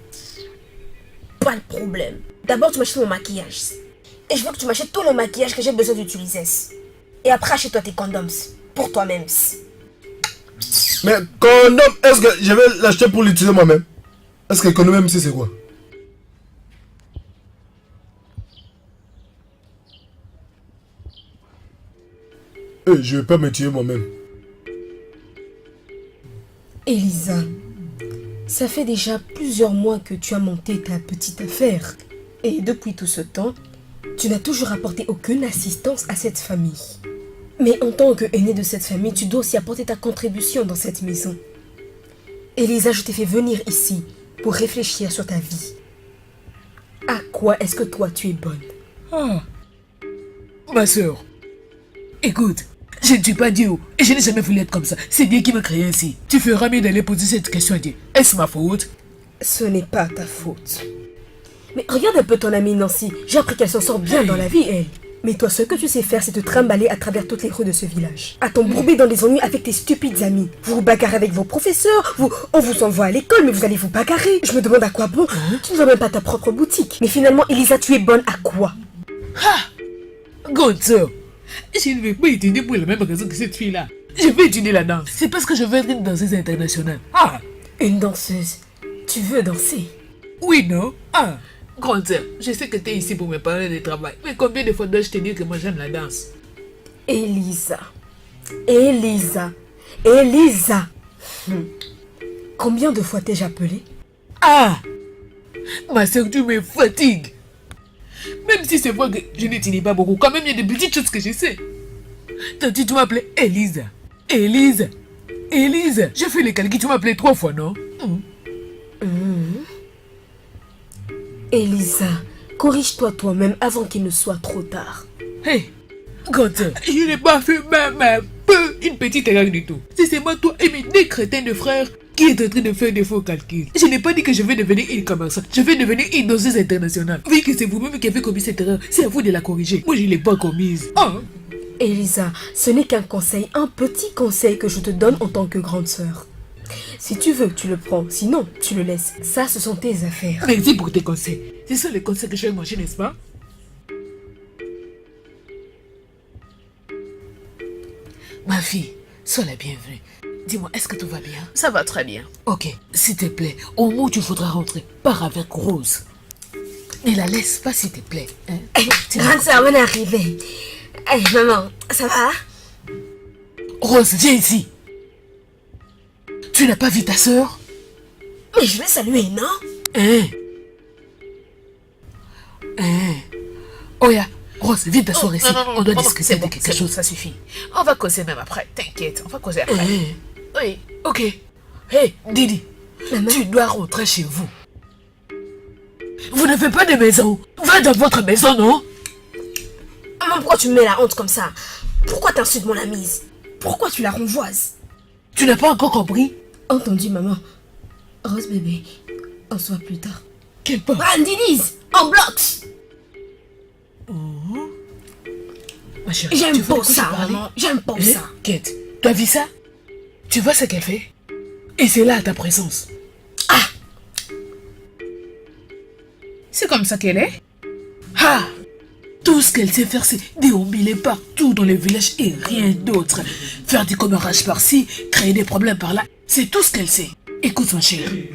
Pas de problème. D'abord, tu m'achètes mon maquillage. Et je veux que tu m'achètes tout le maquillage que j'ai besoin d'utiliser. Et après, achète-toi tes condoms. Pour toi-même. Mais condom, est-ce que je vais l'acheter pour l'utiliser moi-même? Est-ce que condom même c'est quoi? Je vais pas me tuer moi-même. Elisa, ça fait déjà plusieurs mois que tu as monté ta petite affaire. Et depuis tout ce temps, tu n'as toujours apporté aucune assistance à cette famille. Mais en tant qu'aîné de cette famille, tu dois aussi apporter ta contribution dans cette maison. Elisa, je t'ai fait venir ici pour réfléchir sur ta vie. À quoi est-ce que toi tu es bonne? Ah, ma soeur, écoute, je ne suis pas Dieu et je n'ai jamais voulu être comme ça. C'est Dieu qui m'a créé ainsi. Tu feras mieux d'aller poser cette question à Dieu. Est-ce ma faute? Ce n'est pas ta faute. Mais regarde un peu ton amie Nancy. J'ai appris qu'elle s'en sort bien dans la vie, elle. Mais toi, ce que tu sais faire, c'est te trimballer à travers toutes les rues de ce village. À t'embourber dans des ennuis avec tes stupides amis. Vous vous bagarrez avec vos professeurs, on vous envoie à l'école, mais vous allez vous bagarrer. Je me demande à quoi bon. Tu ne vois même pas ta propre boutique. Mais finalement, Elisa, tu es bonne à quoi? Grande sœur, je ne vais pas étudier pour la même raison que cette fille-là. Je vais étudier la danse. C'est parce que je veux être une danseuse internationale. Ah, une danseuse. Tu veux danser? Oui, non? Ah, grande sœur, je sais que tu es ici pour me parler de travail. Mais combien de fois dois-je te dire que moi j'aime la danse? Elisa. Combien de fois t'ai-je appelé? Ah, ma sœur, tu me fatigues. Même si c'est vrai que je n'utilise pas beaucoup, quand même il y a des petites choses que je sais. Tantôt tu m'appelais Elisa. Je fais les calculs, tu m'appelais 3 fois, non? Elisa, corrige-toi toi-même avant qu'il ne soit trop tard. Hey, grande sœur, je n'ai pas fait même un peu une petite erreur du tout. Si c'est moi, toi et mes 2 crétins de frères qui est en train de faire des faux calculs. Je n'ai pas dit que je vais devenir une commerçante. Je vais devenir une danseuse internationale. Vu que c'est vous-même qui avez commis cette erreur, c'est à vous de la corriger. Moi, je ne l'ai pas commise. Ah. Elisa, ce n'est qu'un conseil, un petit conseil que je te donne en tant que grande sœur. Si tu veux, tu le prends. Sinon, tu le laisses. Ça, ce sont tes affaires. Merci pour tes conseils. C'est ça les conseils que je vais manger, n'est-ce pas? Ma fille, sois la bienvenue. Dis-moi, est-ce que tout va bien? Ça va très bien. Ok, s'il te plaît, au moment où tu voudras rentrer, pars avec Rose. Ne la laisse pas, s'il te plaît. Hein? Grande sœur, on est arrivé. Maman, ça va? Rose, viens ici. Tu n'as pas vu ta sœur? Mais je vais saluer, non? Hein? Oh ya, Rose, viens t'asseoir ici. On doit discuter de quelque chose. Ça suffit. On va causer même après. T'inquiète, on va causer après. Oui. Ok. Hey, Didi, tu dois rentrer chez vous. Vous n'avez pas de maison. Va dans votre maison, non? Maman, pourquoi tu me mets la honte comme ça? Pourquoi t'insultes mon amie? Pourquoi tu la renvoises? Tu n'as pas encore compris? Entendu, maman. Rose bébé, on se voit plus tard. Quelle part? Brandinise, en bloc. Ma chérie, J'aime tu veux pas que je ça, parle? maman. J'aime pas Hein? ça. Kate, tu as vu ça? Tu vois ce qu'elle fait? Et c'est là ta présence. C'est comme ça qu'elle est. Ah! Tout ce qu'elle sait faire, c'est déambuler partout dans le village et rien d'autre. Faire des commérages par-ci, créer des problèmes par-là. C'est tout ce qu'elle sait. Écoute, ma chérie.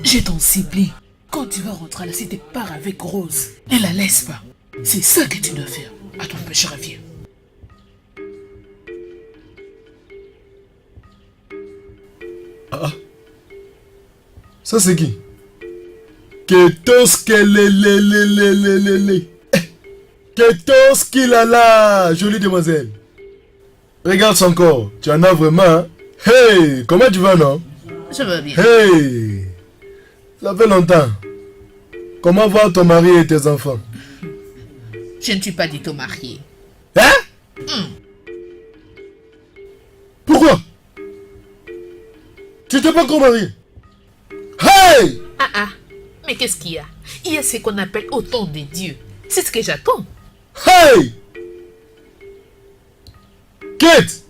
Je t'en supplie. Quand tu vas rentrer à la cité, pars avec Rose. Ne la laisse pas. C'est ça que tu dois faire. Attends, ma chérie, viens. Ça c'est qui? Ketoskele. Ketoskilala, jolie demoiselle. Regarde son corps, tu en as vraiment. Hein? Hey, comment tu vas, non? Je veux bien. Hey, ça fait longtemps. Comment va ton mari et tes enfants? Je ne suis pas du tout mariée. Hein? Pourquoi? Tu t'es pas encore marié? Hey! Mais qu'est-ce qu'il y a? Il y a ce qu'on appelle autant de Dieu. C'est ce que j'attends. Hey! Kate!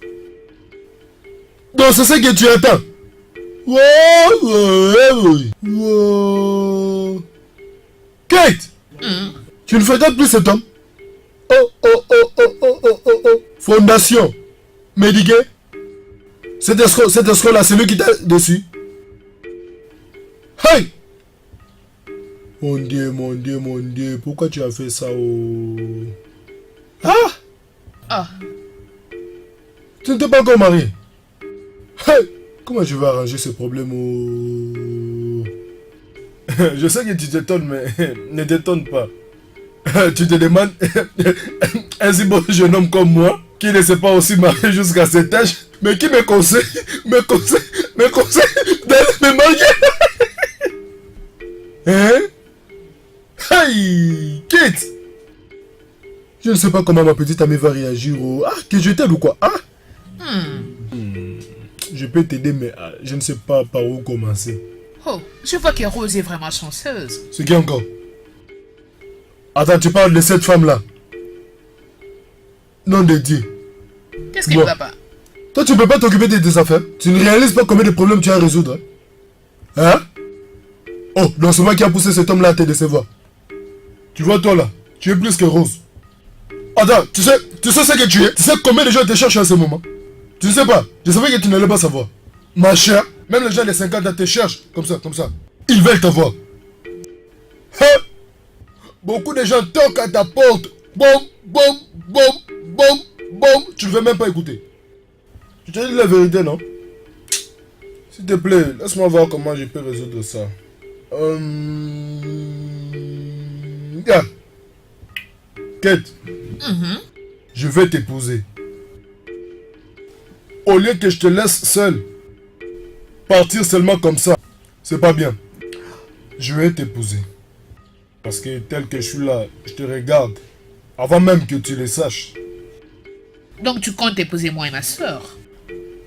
Donc c'est ça que tu attends? Wow. Kate! Tu ne fréquentes plus cet homme? Oh. Fondation. Médiqué. Cet escroc là, c'est lui qui t'a dessus. Hey! Mon Dieu. Pourquoi tu as fait ça? Tu ne t'es pas encore marié. Hey! Comment je vais arranger ce problème? Je sais que tu t'étonnes, mais ne t'étonne pas. Tu te demandes, un si bon jeune homme comme moi, qui ne s'est pas aussi marié jusqu'à cet âge, mais qui me conseille d'aller me marier. Hein? Hey, Kate! Je ne sais pas comment ma petite amie va réagir que je t'aide ou quoi? Je peux t'aider, mais je ne sais pas par où commencer. Oh, je vois que Rose est vraiment chanceuse. C'est qui encore? Attends, tu parles de cette femme-là? Nom de Dieu. Qu'est-ce qui ne va pas? Toi, tu ne peux pas t'occuper de tes affaires. Tu ne réalises pas combien de problèmes tu as à résoudre. Hein? Oh, donc c'est moi qui a poussé cet homme-là à te décevoir. Tu vois, toi là, tu es plus que Rose. Attends, tu sais ce que tu es? Tu sais combien de gens te cherchent en ce moment? Tu ne sais pas. Je savais que tu n'allais pas savoir. Ma chère, même les gens de 50 ans te cherchent comme ça. Ils veulent te voir. Hein? Beaucoup de gens toquent à ta porte. Bom. Tu ne veux même pas écouter. Je te dis la vérité, non? S'il te plaît, laisse-moi voir comment je peux résoudre ça. Regarde. Kate. Je vais t'épouser. Au lieu que je te laisse seul, partir seulement comme ça, c'est pas bien. Je vais t'épouser. Parce que tel que je suis là, je te regarde. Avant même que tu le saches. Donc tu comptes épouser moi et ma soeur?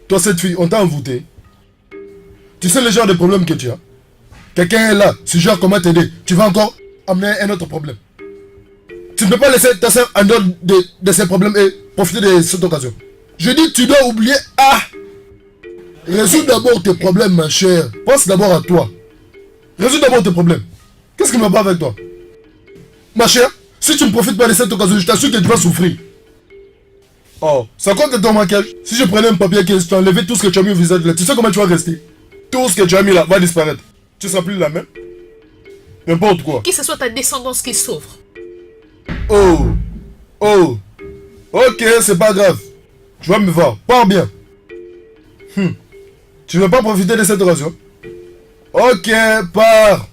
Toi, cette fille, on t'a envoûté. Tu sais le genre de problème que tu as. Quelqu'un est là, suggère comment t'aider. Tu vas encore amener un autre problème. Tu ne peux pas laisser ta soeur en dehors de ces problèmes et profiter de cette occasion. Je dis, tu dois oublier. Résous d'abord tes problèmes, ma chère. Pense d'abord à toi. Résous d'abord tes problèmes. Qu'est-ce qui ne va pas avec toi? Ma chère, si tu ne profites pas de cette occasion, je t'assure que tu vas souffrir. Oh, ça compte de ton maquillage. Si je prenais un papier qui est enlevé tout ce que tu as mis au visage là, tu sais comment tu vas rester? Tout ce que tu as mis là va disparaître. Tu seras plus la même. N'importe quoi. Que ce soit ta descendance qui souffre. Oh. Oh. Ok, c'est pas grave. Tu vas me voir. Pars bien. Tu ne veux pas profiter de cette occasion? Ok, pars.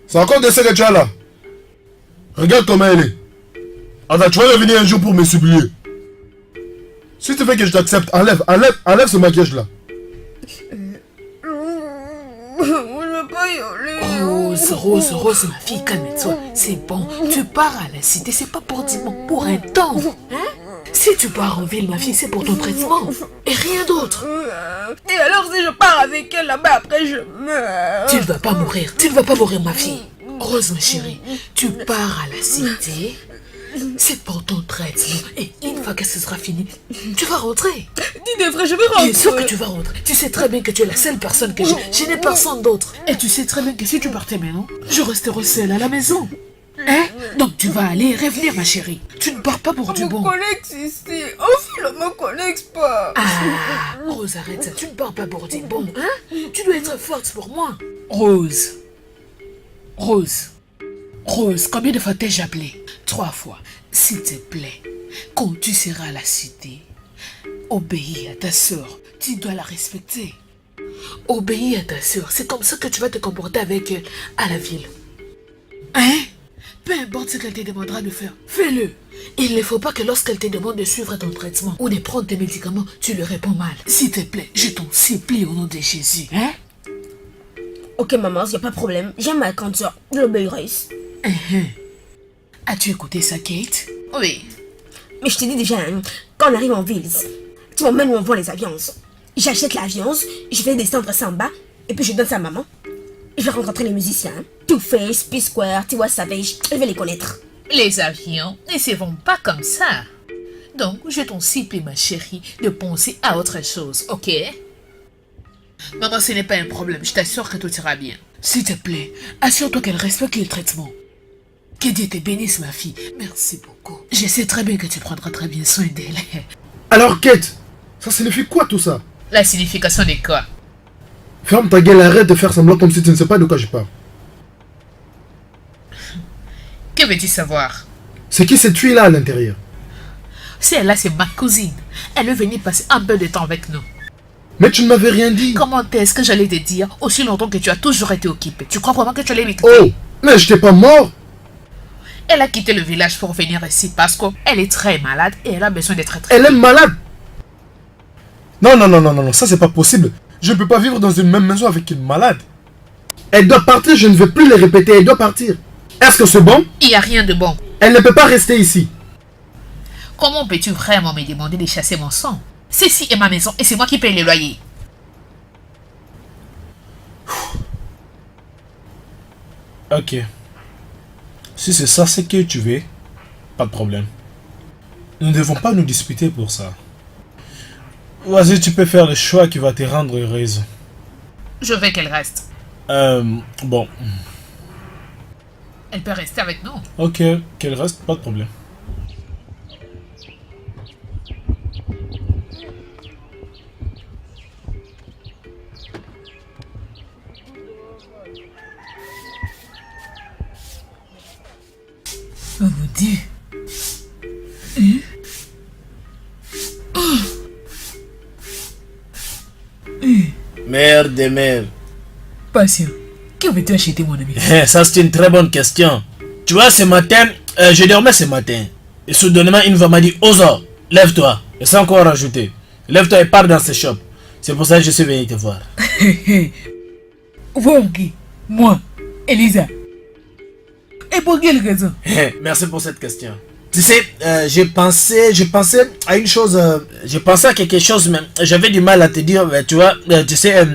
C'est encore de ce que tu as là. Regarde comment elle est. Attends, tu vas revenir un jour pour me supplier. Si tu veux que je t'accepte, enlève ce maquillage là. Rose, ma fille, calme-toi. C'est bon, tu pars à la cité, c'est pas pour pour un temps. Hein? Si tu pars en ville, ma fille, c'est pour ton traitement. Et rien d'autre. Et alors si je pars avec elle là-bas, après je meurs. Tu ne vas pas mourir, ma fille. Rose, ma chérie, tu pars à la cité. C'est pour ton traitement. Et une fois que ce sera fini, tu vas rentrer. Dis des vrais, je vais rentrer. Bien sûr que tu vas rentrer. Tu sais très bien que tu es la seule personne que j'ai. Je n'ai personne d'autre. Et tu sais très bien que si tu partais maintenant, je resterai seule à la maison. Hein? Donc tu vas aller et revenir, ma chérie. Tu ne pars pas pour du bon. On me connecte ici. Enfin, on me connecte pas. Ah, Rose, arrête ça. Tu ne pars pas pour du bon, hein? Tu dois être forte pour moi. Rose, combien de fois t'ai-je appelé? 3 fois. S'il te plaît, quand tu seras à la cité, obéis à ta soeur. Tu dois la respecter. Obéis à ta soeur. C'est comme ça que tu vas te comporter avec elle à la ville. Hein? Peu importe ce qu'elle te demandera de faire, fais-le. Il ne faut pas que lorsqu'elle te demande de suivre ton traitement ou de prendre tes médicaments, tu lui réponds mal. S'il te plaît, je t'en supplie au nom de Jésus. Hein? Ok maman, y a pas de problème. J'aime ma candidature. Je l'obéirai. As-tu écouté ça, Kate? Oui. Mais je te dis déjà, hein, quand on arrive en ville, tu m'emmènes où on vend les avions. J'achète l'avion, je vais descendre ça en bas, et puis je donne ça à maman. Je vais rencontrer les musiciens. Two-Face, P-Square, Tiwa Savage, je vais les connaître. Les avions ne se vont pas comme ça. Donc, je t'en supplie, ma chérie, de penser à autre chose, ok? Maman, ce n'est pas un problème. Je t'assure que tout ira bien. S'il te plaît, assure-toi qu'elle respecte le traitement. Que Dieu te bénisse, ma fille. Merci beaucoup. Je sais très bien que tu prendras très bien soin d'elle. Alors Kate, ça signifie quoi tout ça? La signification de quoi? Ferme ta gueule, arrête de faire semblant comme si tu ne sais pas de quoi je parle. Que veux-tu savoir? C'est qui cette fille là à l'intérieur? Celle-là, c'est ma cousine. Elle est venue passer un peu de temps avec nous. Mais tu ne m'avais rien dit. Comment est-ce que j'allais te dire aussi longtemps que tu as toujours été occupé? Tu crois vraiment que tu allais m'écouter? Oh, mais je t'ai pas mort. Elle a quitté le village pour venir ici parce qu'elle est très malade et elle a besoin d'être traitée. Elle est malade. Non, ça c'est pas possible. Je ne peux pas vivre dans une même maison avec une malade. Elle doit partir, je ne vais plus le répéter, elle doit partir. Est-ce que c'est bon? Il n'y a rien de bon. Elle ne peut pas rester ici. Comment peux-tu vraiment me demander de chasser mon sang? Ceci est ma maison et c'est moi qui paye le loyer. Ok. Si c'est ça, c'est que tu veux, pas de problème. Nous ne devons pas nous disputer pour ça. Vas-y, tu peux faire le choix qui va te rendre heureuse. Je veux qu'elle reste. Bon. Elle peut rester avec nous. Ok, qu'elle reste, pas de problème. Oh mon Dieu. Merde de merde. Patient. Que veux-tu acheter, mon ami? Ça, c'est une très bonne question. Tu vois, ce matin, je dormais ce matin. Et soudainement, une voix m'a dit, Oza, lève-toi. Et sans encore rajouter. Lève-toi et pars dans ce shop. C'est pour ça que je suis venu te voir. Voir qui? Moi, Elisa. Et pour quelle raison? Merci pour cette question. Tu sais, je pensais à une chose, je pensais à quelque chose, mais j'avais du mal à te dire, tu vois, tu sais,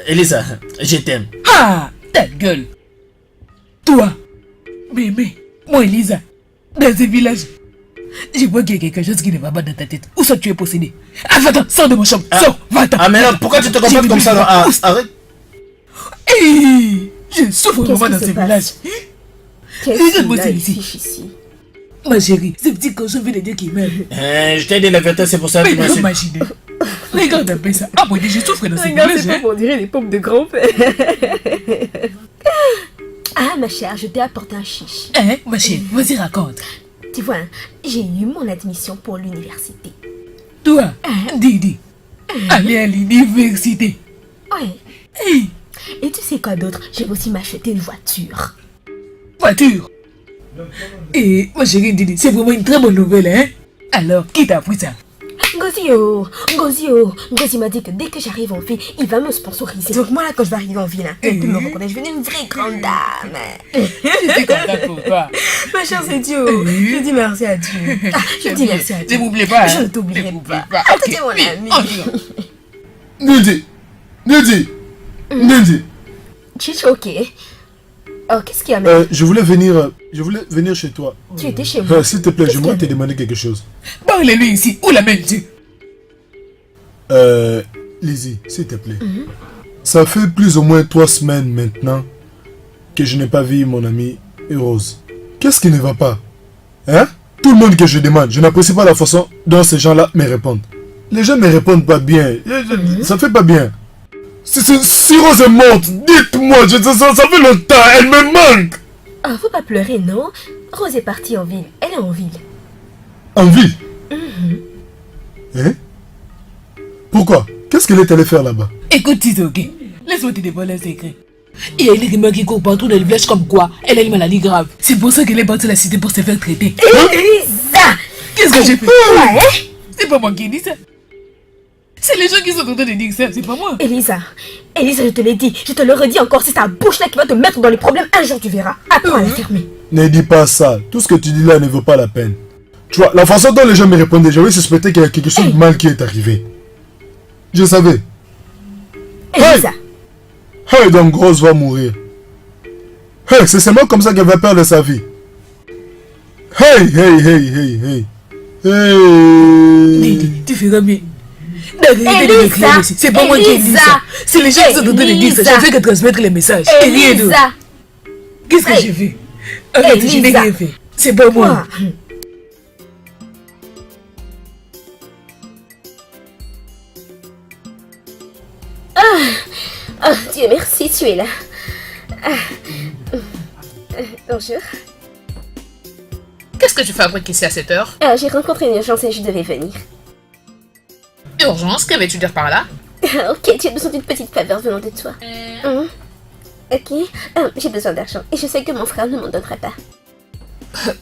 Elisa, je t'aime. Ah, ta gueule. Toi, bébé, moi, Elisa, dans ce village, je vois qu'il y a quelque chose qui ne va pas dans ta tête. Où ça tu es possédé? Ah, va-t'en, sors de mon chambre, sors, va-t'en. Ah, mais non, pourquoi tu te comportes comme ça? Non? Ah, arrête. Hey, je souffre vraiment dans ce village. Qu'est-ce qu'il a ici? Ma chérie, ce petit cochon vient de dire qu'il m'aime. Je t'ai dit la vérité, c'est pour ça que Mais tu m'as non, su. imaginez. Regarde un peu ça. Ah, moi, je souffre dans ces Regarde, villages. c'est pour dirait les pommes de grand-père. Ah, ma chère, je t'ai apporté un chiche. Hein, ma chérie, vas-y, raconte. Tu vois, j'ai eu mon admission pour l'université. Toi, Didi, allez à l'université. Ouais. Hey, Et tu sais quoi d'autre? J'ai aussi m'acheter une voiture. voiture. Et ma chérie Didi, c'est vraiment une très bonne nouvelle, hein? Alors, qui t'a appris ça? Ngozi m'a dit que dès que j'arrive en ville, il va me sponsoriser. Donc moi là, quand je vais arriver en ville, et puis me reconnaître, je vais devenir une vraie grande dame. Je suis contente pour toi. Ma chère, c'est Dieu. Je dis merci à Dieu. Je dis merci à Dieu. Ne m'oublie pas. Je ne t'oublierai pas. Ah, Ok, t'es mon oui, ami. on y va. Nidi. Chicho, ok. Oh, qu'est-ce qu'il y a maintenant? Je voulais venir chez toi. Tu étais chez moi. S'il te plaît, Qu'est-ce j'aimerais qu'il te y a? demander quelque chose. Parle-lui ici. Où l'amènes-tu? Lizzie, s'il te plaît. Ça fait plus ou moins 3 semaines maintenant que je n'ai pas vu mon amie Rose. Qu'est-ce qui ne va pas? Hein? Tout le monde que je demande, je n'apprécie pas la façon dont ces gens-là me répondent. Les gens me répondent pas bien. Ça fait pas bien. Si Rose est morte, dites-moi, ça fait longtemps, elle me manque. Ah, faut pas pleurer, non? Rose est partie en ville. Elle est en ville. En ville? Hein? Pourquoi? Qu'est-ce qu'elle est allée faire là-bas? Écoute, Tito, ok? Laisse-moi te dévoiler un secret. Il y a une rumeur qui court partout dans le village comme quoi elle a une maladie grave. C'est pour ça qu'elle est partie à la cité pour se faire traiter. Elisa! Qu'est-ce que j'ai fait? Ouais? C'est pas moi qui dis ça. C'est les gens qui sont en train de dire ça, c'est pas moi. Elisa, je te l'ai dit, je te le redis encore, c'est ta bouche là qui va te mettre dans les problèmes. Un jour tu verras. Apprends à la fermer. Ne dis pas ça. Tout ce que tu dis là ne vaut pas la peine. Tu vois, la façon dont les gens me répondaient, j'avais suspecté qu'il y a quelque chose de mal qui est arrivé. Je savais. Elisa, Hey, donc Rose va mourir. Hey, c'est seulement comme ça qu'elle va perdre sa vie. Hey. Didi, tu feras mieux. D'arrêter de me crier aussi. C'est pas moi qui dis ça. C'est les gens qui sont en train de dire ça. Je fais que transmettre les messages. Et rien d'autre. Elisa, Qu'est-ce que j'ai fait? Arrête, je n'ai rien fait. C'est pas moi. Oh, Dieu merci, tu es là. Bonjour. Qu'est-ce que tu fabriques ici à cette heure? J'ai rencontré une urgence et je devais venir. Urgence, qu'avais-tu dire par là? Ok, j'ai besoin d'une petite faveur venant de toi. Ok, j'ai besoin d'argent et je sais que mon frère ne m'en donnera pas.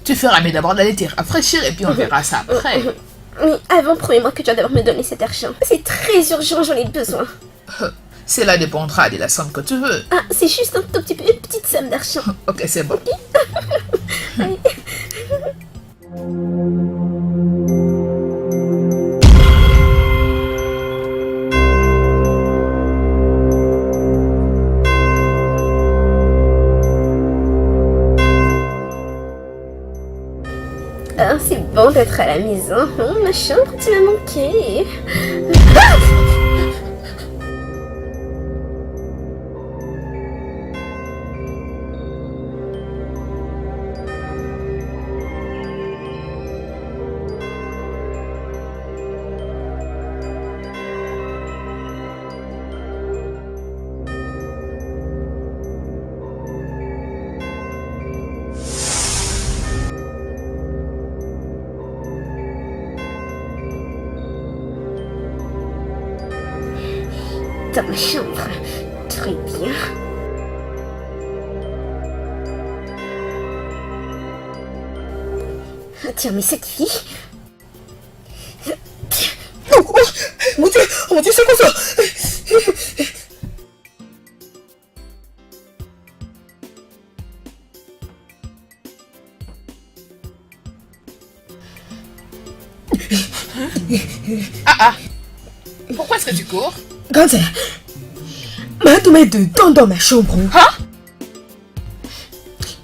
Tu feras mieux d'abord d'aller te rafraîchir et puis on verra ça après. Mais avant, promets-moi que tu vas d'abord me donner cet argent. C'est très urgent, j'en ai besoin. Cela dépendra de la somme que tu veux. Ah, c'est juste un tout petit peu, une petite somme d'argent. Ok, c'est bon. Ah, c'est bon d'être à la maison. Oh, ma chambre, tu m'as manqué. Dans ma chambre. Très bien. Tiens, mais cette fille... Mon Dieu, c'est quoi ça? Pourquoi est-ce que tu cours? Ganza, m'a tombé dedans dans ma chambre. Hein?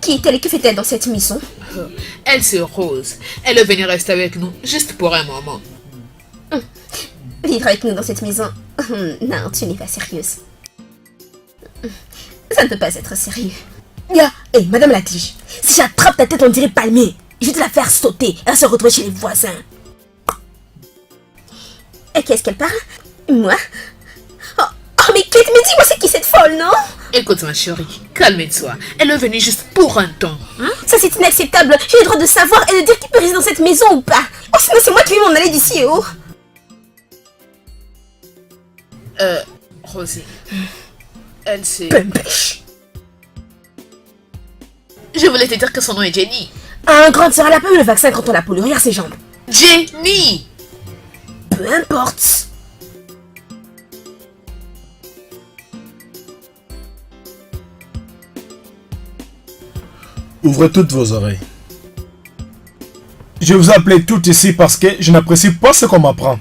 Qui est-elle et que fait-elle dans cette maison? Elle, c'est Rose. Elle est venue rester avec nous, juste pour un moment. Vivre avec nous dans cette maison? Non, tu n'es pas sérieuse. Ça ne peut pas être sérieux. Hé, Madame la tige, si j'attrape ta tête, on dirait palmier. Je vais te la faire sauter. Elle se retrouve chez les voisins. Et qu'est-ce qu'elle parle? Moi? Oh, mais Kate, mais dis-moi c'est qui cette folle, non? Écoute, ma chérie, calme-toi. Elle est venue juste pour un temps. Hein? Ça, c'est inacceptable. J'ai le droit de savoir et de dire qui peut rester dans cette maison ou pas. Oh, sinon, c'est moi qui vais m'en aller d'ici et oh. Rosie. Elle c'est... Pempèche. Je voulais te dire que son nom est Jenny. Un grand sœur, elle a pas eu le vaccin contre la polio. Regarde ses jambes. Jenny! Peu importe. Ouvrez toutes vos oreilles. Je vous ai appelé toutes ici parce que je n'apprécie pas ce qu'on m'apprend.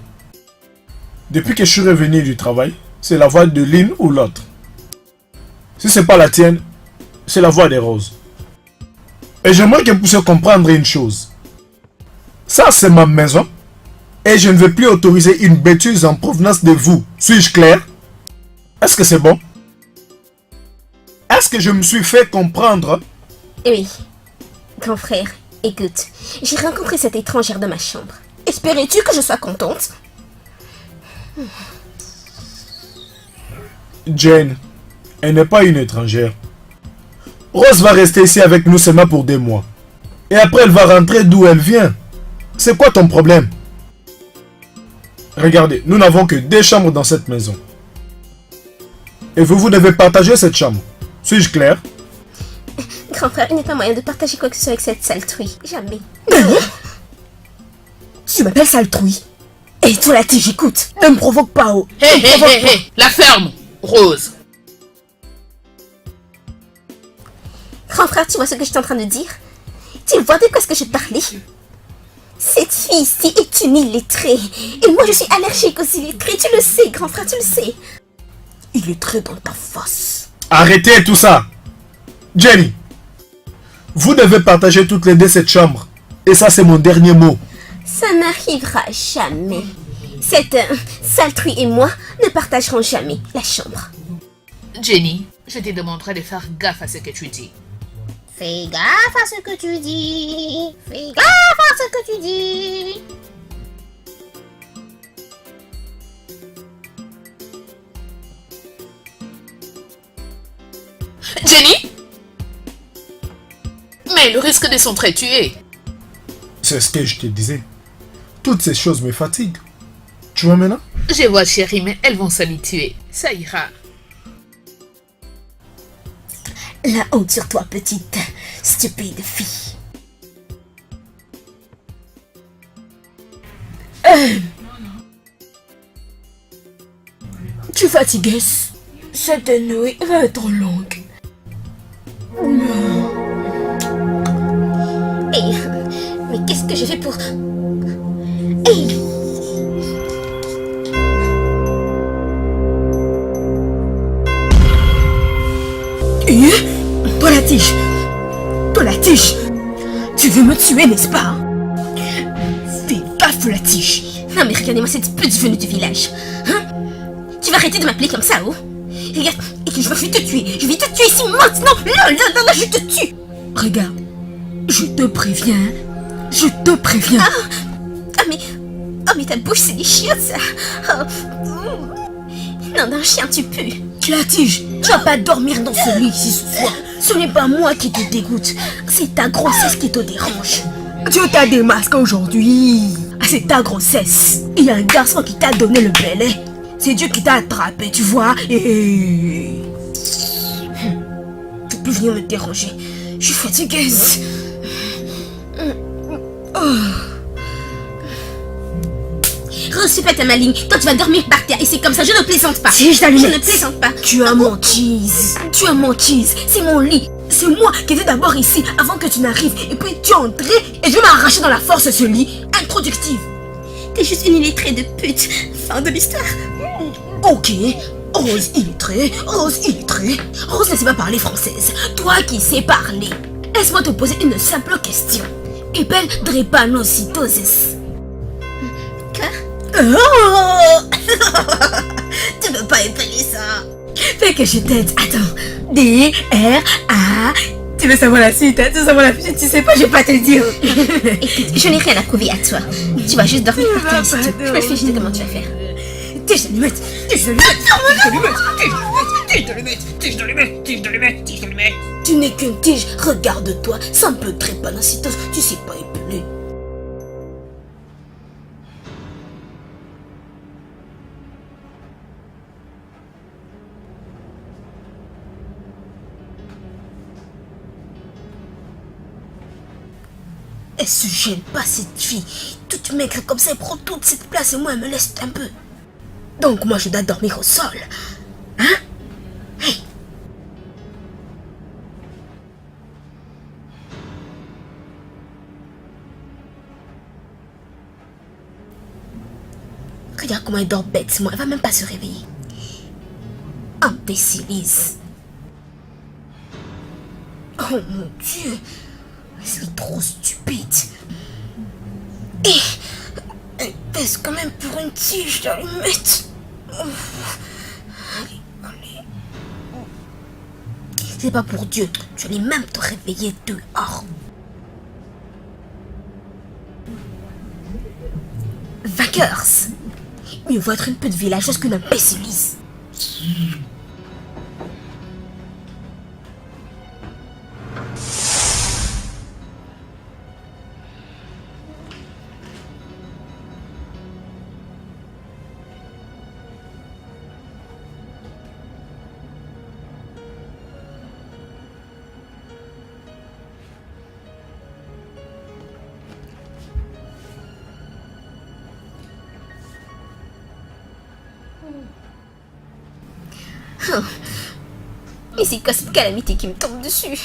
Depuis que je suis revenu du travail, c'est la voix de l'une ou l'autre. Si c'est pas la tienne, c'est la voix des roses. Et j'aimerais que vous puissiez comprendre une chose. Ça, c'est ma maison. Et je ne vais plus autoriser une bêtise en provenance de vous. Suis-je clair? Est-ce que c'est bon? Est-ce que je me suis fait comprendre? Oui. Grand frère, écoute. J'ai rencontré cette étrangère dans ma chambre. Espérais-tu que je sois contente? Jane, elle n'est pas une étrangère. Rose va rester ici avec nous seulement pour 2 mois. Et après, elle va rentrer d'où elle vient. C'est quoi ton problème? Regardez, nous n'avons que 2 chambres dans cette maison. Et vous devez partager cette chambre. Suis-je clair? Grand frère, il n'est pas moyen de partager quoi que ce soit avec cette sale truie. Jamais. Tu m'appelles sale truie? Et toi la tige, écoute. Ne me provoque pas, oh. Hé, la ferme, Rose. Grand frère, tu vois ce que je suis en train de dire? Tu vois de quoi est-ce que je parlais? Cette fille-ci est une illettrée. Et moi, je suis allergique aux illettrés. Tu le sais, grand frère, tu le sais. Illettrée dans ta face. Arrêtez tout ça. Jenny, vous devez partager toutes les 2 cette chambre. Et ça, c'est mon dernier mot. Ça n'arrivera jamais. Cette sale truie et moi ne partagerons jamais la chambre. Jenny, je te demanderai de faire gaffe à ce que tu dis. Fais gaffe à ce que tu dis. Fais gaffe à ce que tu dis. Jenny? Mais le risque de s'entretuer. C'est ce que je te disais. Toutes ces choses me fatiguent. Tu vois maintenant? Je vois chérie, mais elles vont s'habituer. Ça ira. La honte sur toi, petite stupide fille. Tu fatigues? Cette nuit va être longue. Hey, mais qu'est-ce que j'ai fait pour... Hey. Toi la tige. Toi la tige. Tu veux me tuer, n'est-ce pas? Fais gaffe, la tige. Non mais regardez-moi cette pute venue du village. Hein? Tu vas arrêter de m'appeler comme ça, oh? Regarde, et que je vais te tuer. Je vais te tuer ici maintenant. Là, je te tue. Regarde, je te préviens. Je te préviens. Mais ta bouche, c'est des chiottes, ça. Non, chien, tu pues. Tu la tige. Tu vas pas dormir dans ce lit ici ce soir. Ce n'est pas moi qui te dégoûte. C'est ta grossesse qui te dérange. Dieu t'a démasqué aujourd'hui. C'est ta grossesse. Il y a un garçon qui t'a donné le belai. C'est Dieu qui t'a attrapé, tu vois. Et... Tu peux venir me déranger. Je suis fatiguée. Rose, pas ta maligne. Toi, tu vas dormir par terre. Et c'est comme ça, je ne plaisante pas. Si, je ne plaisante pas. Tu as menti. Tu as menti. C'est mon lit. C'est moi qui étais d'abord ici avant que tu n'arrives. Et puis tu es entré et je vais m'arracher dans la force ce lit. Improductive. T'es juste une illettrée de pute. Fin de l'histoire. Ok. Rose illettrée. Rose illettrée. Rose ne sait pas parler française. Toi qui sais parler. Laisse-moi te poser une simple question. Épelle drépanocytosis. Oh. Tu peux pas épeler ça. Fais que je t'aide. Attends. D-R-A-P-A-N-O-C-Y-T-O-S-I-S. Tu veux savoir la suite, hein? Tu veux savoir la suite? Tu sais pas, je vais pas te le dire. Écoute, je n'ai rien à prouver à toi. Tu vas juste dormir par terre ici. Je me fais comment tu vas faire. Tige d'allumette. Tu n'es qu'une tige, regarde-toi. Ça un peu trépanacitose, tu sais pas épeler. Elle se gêne pas cette fille. Toute maigre comme ça, elle prend toute cette place et moi elle me laisse un peu. Donc moi je dois dormir au sol. Hein? Hey. Regarde comment elle dort bêtement, elle va même pas se réveiller. Imbécilise. Oh mon Dieu. C'est trop stupide. Et elle pèse quand même pour une tige d'allumette. Allez. C'est pas pour Dieu. Tu allais même te réveiller dehors. Vainqueurs. Mieux vaut être une petite villageoise qu'une imbécilise. Et c'est quoi cette calamité qui me tombe dessus?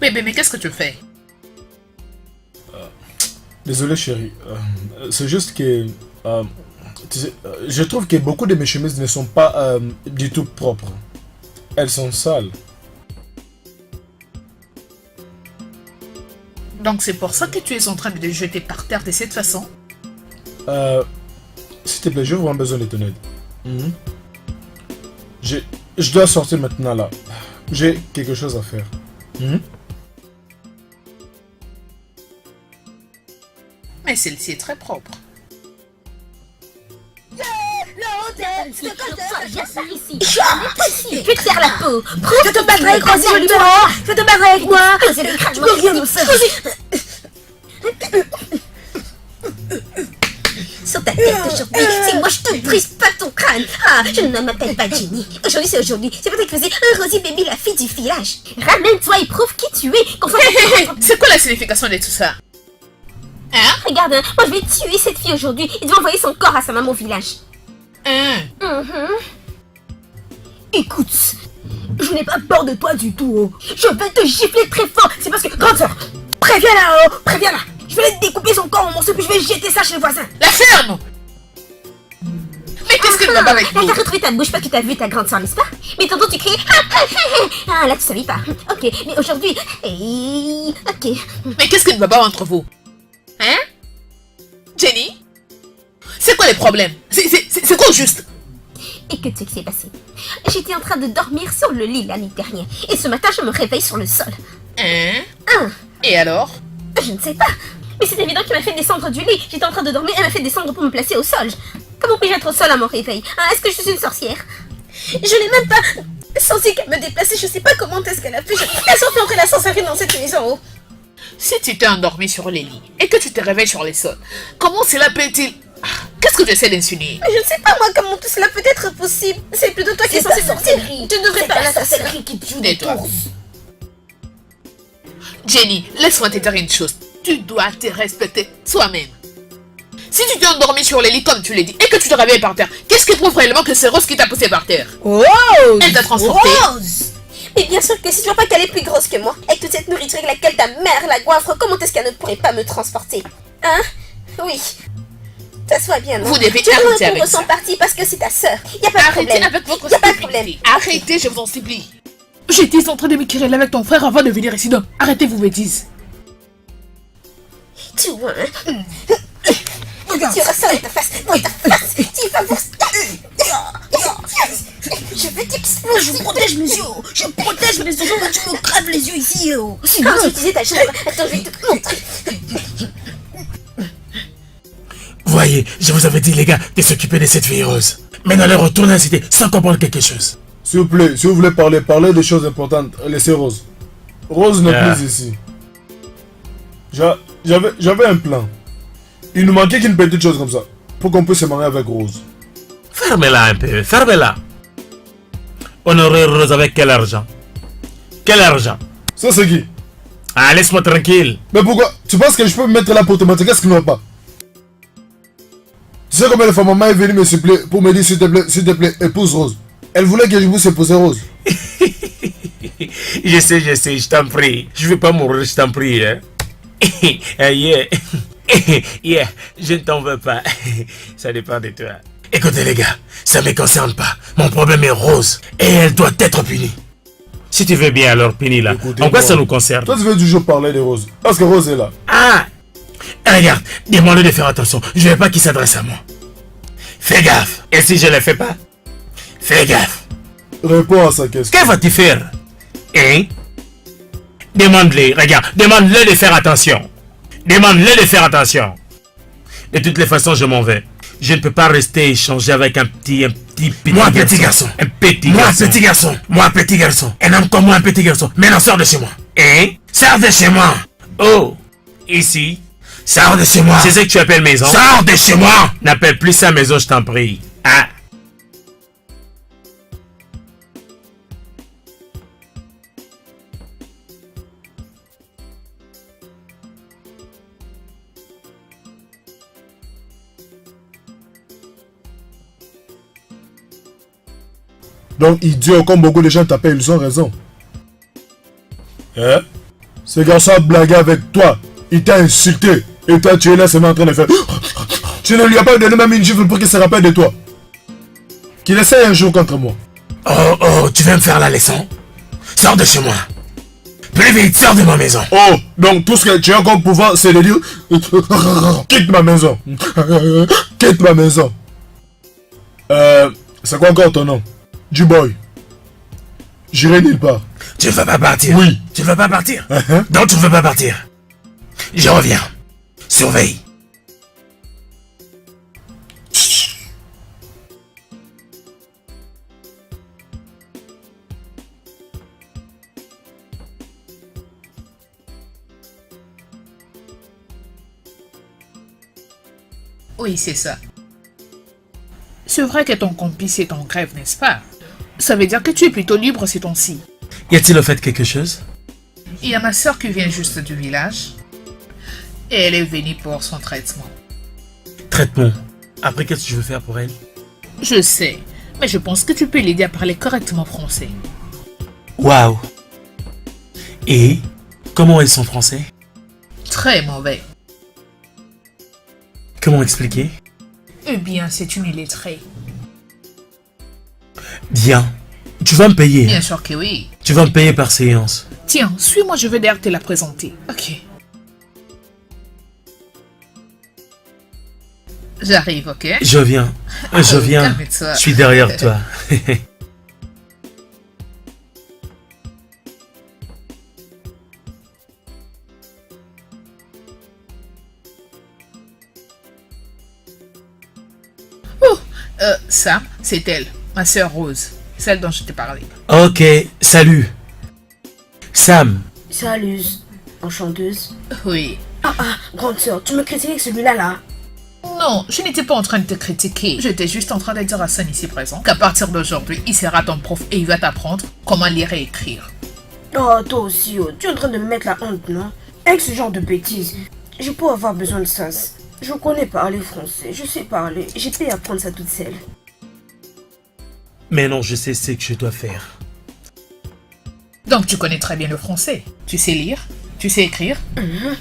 Bébé, mais qu'est-ce que tu fais? Désolé chérie, c'est juste que tu sais, je trouve que beaucoup de mes chemises ne sont pas du tout propres. Elles sont sales. Donc c'est pour ça que tu es en train de les jeter par terre de cette façon? S'il te plaît, j'ai vraiment besoin de ton aide. Je dois sortir maintenant là. J'ai quelque chose à faire. Mais celle-ci est très propre. Je vais te faire la peau. Je te battrai avec Rosie, je te battrai avec moi. Tu peux rien me faire. Sur ta tête aujourd'hui, c'est moi je te brise pas ton crâne. Ah, je ne m'appelle pas Jenny. Aujourd'hui c'est aujourd'hui. C'est pas toi qui faisais un Rosie baby, la fille du village. Ramène-toi et prouve qui tu es. C'est quoi la signification de tout ça? Hein? Regarde, moi je vais tuer cette fille aujourd'hui. Il doit envoyer son corps à sa maman au village. Écoute, je n'ai pas peur de toi du tout. Je vais te gifler très fort. C'est parce que, grande soeur, préviens-la, préviens-la. Je vais découper son corps en morceaux puis je vais jeter ça chez le voisin. La ferme! Mais qu'est-ce que tu vas avec vous? T'as retrouvé ta bouche parce que t'as vu ta grande soeur, n'est-ce pas? Mais tantôt tu cries. Ah, là tu savais pas. Ok, mais aujourd'hui. Ok. Mais qu'est-ce que ne va pas entre vous? Hein? Jenny? C'est quoi les problèmes? C'est quoi au juste? Et que tu sais que c'est passé? J'étais en train de dormir sur le lit la nuit dernière. Et ce matin, je me réveille sur le sol. Et alors? Je ne sais pas. Mais c'est évident qu'il m'a fait descendre du lit. J'étais en train de dormir, elle m'a fait descendre pour me placer au sol. Comment puis-je être au sol à mon réveil? Est-ce que je suis une sorcière? Je n'ai même pas senti qu'elle me déplaçait. Je sais pas comment est-ce qu'elle a fait. Elle sont fait entrer la sorcellerie dans cette maison. Si tu t'es endormi sur les lits et que tu te réveilles sur les sols, comment cela peut-il... Ah, qu'est-ce que tu essaies d'insinuer? Mais je ne sais pas moi comment tout cela peut être possible. C'est plutôt toi qui es censé sortir. Tu devrais pas la sorcellerie qui te joue des Tais-toi. tours. Jenny, laisse-moi te dire une chose. Tu dois te respecter toi-même. Si tu t'es endormi sur les lits comme tu l'as dit et que tu te réveilles par terre, qu'est-ce qui prouve réellement que c'est Rose qui t'a poussé par terre? Rose! Elle t'a transporté. Rose! Mais bien sûr que si tu vois pas qu'elle est plus grosse que moi, avec toute cette nourriture avec laquelle ta mère la goinfre, comment est-ce qu'elle ne pourrait pas me transporter? Hein? Oui. Ça soit bien, non? Vous devez tu arrêter avec ça. son parti parce que c'est ta sœur. Y a pas de Arrêtez problème. avec votre Y a pas de problème. stupidité. Arrêtez, je vous en supplie. J'étais en train de me quereller avec ton frère avant de venir ici, donc arrêtez vos bêtises. Tu vois, hein? Tu auras ça dans ta face. Dans ta face. Tu vas voir. Je vais t'exploser. Je protège mes yeux. Je protège mes yeux. Tu me craves les yeux ici. Sinon, tu utilisais ta jambe. Attends, je vais te montrer. Voyez, je vous avais dit les gars de s'occuper de cette fille Rose. Maintenant, elle retourne à la cité sans comprendre quelque chose. S'il vous plaît, si vous voulez parlez des choses importantes. Laissez Rose. Rose n'est plus ici. J'avais un plan. Il nous manquait qu'une petite chose comme ça. Pour qu'on puisse se marier avec Rose. Fermez-la un peu, fermez-la. On aurait Rose avec quel argent? Quel argent? Ça c'est qui? Ah, laisse-moi tranquille. Mais pourquoi? Tu penses que je peux me mettre là pour te mentir? Qu'est-ce qui ne va pas? Tu sais combien de fois maman est venue me supplier pour me dire s'il te plaît, épouse Rose. Elle voulait que je puisse épouser Rose. Je sais, je t'en prie. Je veux pas mourir, je t'en prie. Hein. Yeah. Yeah, je ne t'en veux pas. Ça dépend de toi. Écoutez les gars, ça ne me concerne pas. Mon problème est Rose. Et elle doit être punie. Si tu veux bien, alors punis-la. En quoi ça nous concerne? Toi tu veux toujours parler de Rose. Parce que Rose est là. Ah! Regarde, demande-lui de faire attention. Je ne veux pas qu'il s'adresse à moi. Fais gaffe. Et si je ne le fais pas? Fais gaffe. Réponds à sa question. Que vas-tu faire? Hein? Demande-le, regarde, demande-le de faire attention. Demande-le de faire attention. De toutes les façons, je m'en vais. Je ne peux pas rester échanger avec un petit petit garçon. Un petit garçon. Moi, petit garçon. Un homme comme moi, un petit garçon. Maintenant, sors de chez moi. Hein? Sors de chez moi. Oh, ici. Sors de chez moi. C'est ce que tu appelles maison? Sors de chez moi. N'appelle plus ça maison, je t'en prie. Ah. Donc idiot, comme beaucoup de gens t'appellent, ils ont raison. Hein? Ce garçon a blagué avec toi. Il t'a insulté. Et toi tu es là seulement en train de faire... Tu ne lui as pas donné même une gifle pour qu'il se rappelle de toi. Qu'il essaye un jour contre moi. Oh, tu veux me faire la leçon? Sors de chez moi. Plus vite, sors de ma maison. Oh, donc tout ce que tu as comme pouvoir, c'est de dire... Quitte ma maison. Quitte ma maison. C'est quoi encore ton nom? Du boy. J'irai nulle part. Tu ne veux pas partir? Oui. Tu ne veux pas partir? Uh-huh. Donc tu ne veux pas partir. Je reviens. Surveille. Oui, c'est ça. C'est vrai que ton complice est en grève, n'est-ce pas? Ça veut dire que tu es plutôt libre ces temps-ci. Y a-t-il au fait quelque chose? Il y a ma soeur qui vient juste du village. Et elle est venue pour son traitement. Traitement. Après, qu'est-ce que tu veux faire pour elle? Je sais, mais je pense que tu peux l'aider à parler correctement français. Waouh. Et comment est son français? Très mauvais. Comment expliquer? Eh bien, c'est une illettrée. Bien. Tu vas me payer. Bien sûr que oui. Tu vas me payer par séance. Tiens, suis-moi, je vais d'ailleurs te la présenter. Ok. J'arrive, ok? Je viens. Je viens. calme-toi. Je suis derrière toi. Sam, c'est elle, ma sœur Rose, celle dont je t'ai parlé. Ok, salut. Sam, Salut. en chanteuse. Oui. Ah, grande sœur, tu me critiquais avec celui-là, là. Non, je n'étais pas en train de te critiquer. J'étais juste en train de dire à San ici présent qu'à partir d'aujourd'hui, il sera ton prof et il va t'apprendre comment lire et écrire. Oh, toi aussi, oh. Tu es en train de me mettre la honte, non? Avec ce genre de bêtises, je peux avoir besoin de ça. Je connais parler français, je sais parler. J'ai pu apprendre ça toute seule. Mais non, je sais ce que je dois faire. Donc tu connais très bien le français. Tu sais lire, tu sais écrire.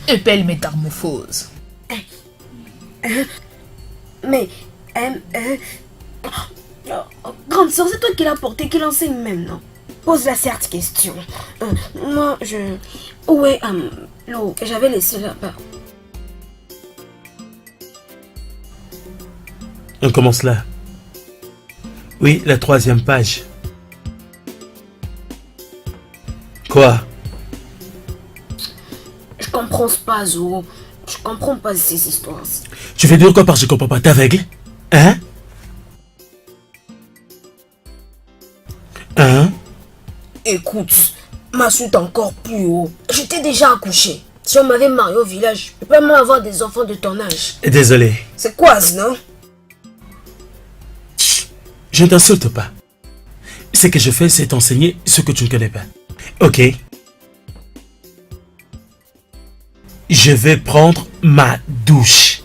Et belle métamorphose. Mais, grande sœur, c'est toi qui l'as porté, qui l'enseigne même, non? Pose-la certes question. Moi, où est l'eau? J'avais laissé là-bas. On commence là. Oui, la 3e page. Quoi? Je comprends pas, Zo. Je comprends pas ces histoires. Tu veux dire quoi par je comprends pas? T'es aveugle? Hein? Hein? Écoute, ma suite encore plus haut. J'étais déjà accouché. Si on m'avait marié au village, je peux même avoir des enfants de ton âge. Désolé. C'est quoi, ça, non? Je ne t'insulte pas. Ce que je fais, c'est t'enseigner ce que tu ne connais pas. Ok? Je vais prendre ma douche.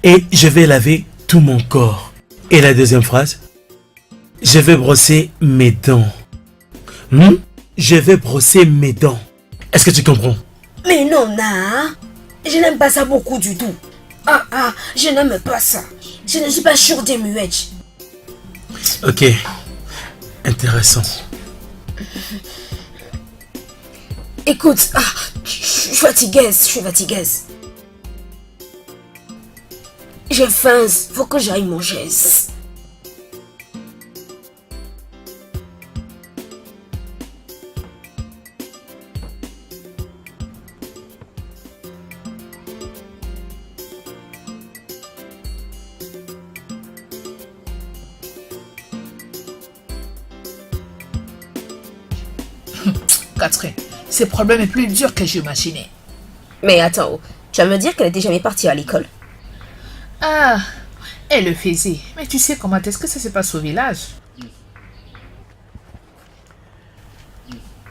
Et je vais laver tout mon corps. Et la deuxième phrase? Je vais brosser mes dents. Je vais brosser mes dents. Est-ce que tu comprends? Mais non, nah. Je n'aime pas ça beaucoup du tout. Je n'aime pas ça. Je ne suis pas sûre des muettes. Ok. Intéressant. Écoute, je suis fatiguée. J'ai faim, faut que j'aille manger. Catherine, ce problème est plus dur que j'imaginais. Mais attends, tu vas me dire qu'elle n'était jamais partie à l'école? Ah, elle le faisait. Mais tu sais comment est-ce que ça se passe au village?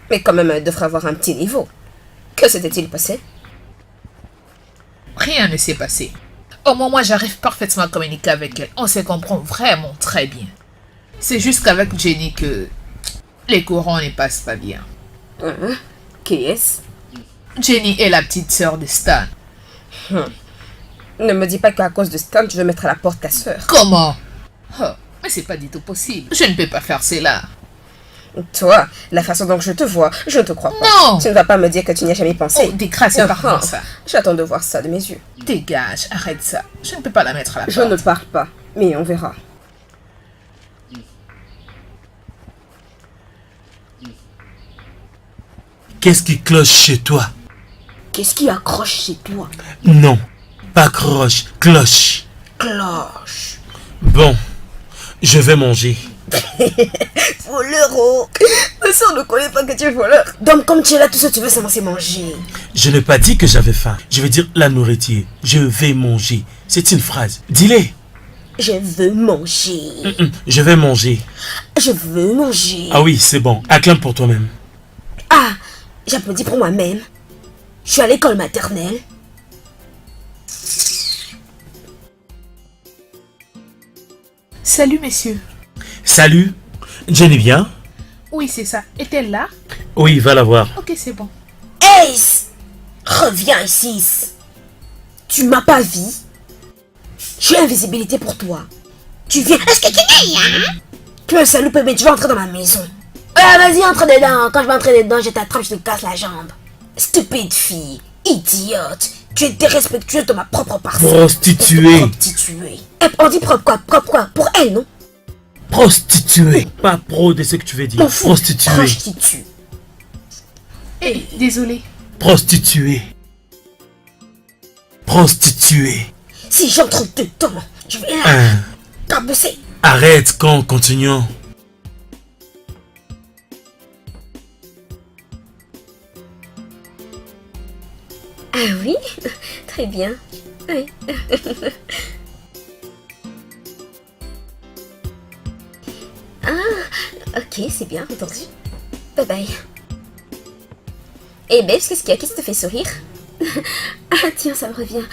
Mais quand même, elle devrait avoir un petit niveau. Que s'était-il passé? Rien ne s'est passé. Au moment où j'arrive parfaitement à communiquer avec elle, on se comprend vraiment très bien. C'est juste qu'avec Jenny que les courants ne passent pas bien. Qui est-ce? Jenny est la petite sœur de Stan. Ne me dis pas qu'à cause de Stan, tu veux mettre à la porte ta sœur. Comment? Oh, mais c'est pas du tout possible. Je ne peux pas faire cela. Toi, la façon dont je te vois, je ne te crois pas. Non! Tu ne vas pas me dire que tu n'y as jamais pensé. Oh, dégrace par ça. J'attends de voir ça de mes yeux. Dégage, arrête ça. Je ne peux pas la mettre à la Je porte. ne parle pas, mais on verra. Qu'est-ce qui cloche chez toi? Qu'est-ce qui accroche chez toi? Non, pas croche, cloche. Cloche. Bon, je vais manger. Voleur, oh. Ma soeur ne connaît pas que tu es voleur. Donc comme tu es là, tout ce que tu veux, c'est manger. Je n'ai pas dit que j'avais faim. Je vais dire la nourriture. Je vais manger. C'est une phrase. Dis-le. Je veux manger. Je vais manger. Je veux manger. Ah oui, c'est bon. Acclame pour toi-même. Ah, j'applaudis pour moi-même. Je suis à l'école maternelle. Salut, messieurs. Salut. Jenny bien? Oui, c'est ça. Est-elle là? Oui, va la voir. Ok, c'est bon. Ace, reviens ici. Tu m'as pas vu. J'ai invisibilité pour toi. Tu viens. Est-ce que tu es hein? Tu me salues, mais tu vas entrer dans ma maison. Vas-y, entre dedans. Quand je vais entrer dedans, je t'attrape, je te casse la jambe. Stupide fille. Idiote. Tu es dérespectueuse de ma propre personne. Prostituée. Prostituée. On dit propre quoi? Pour elle, non? Prostituée. Pas pro de ce que tu veux dire. M'en fous. Prostituée. Prostituée. Eh, désolé. Prostituée. Prostituée. Si j'entre dedans, je vais Hein. cabosser. Arrête quand continuons. Ah oui, très bien. Oui. Ah, ok, c'est bien entendu. Bye bye. Eh Babes, qu'est-ce qu'il y a? Qu'est-ce qui te fait sourire? Ah tiens, ça me revient.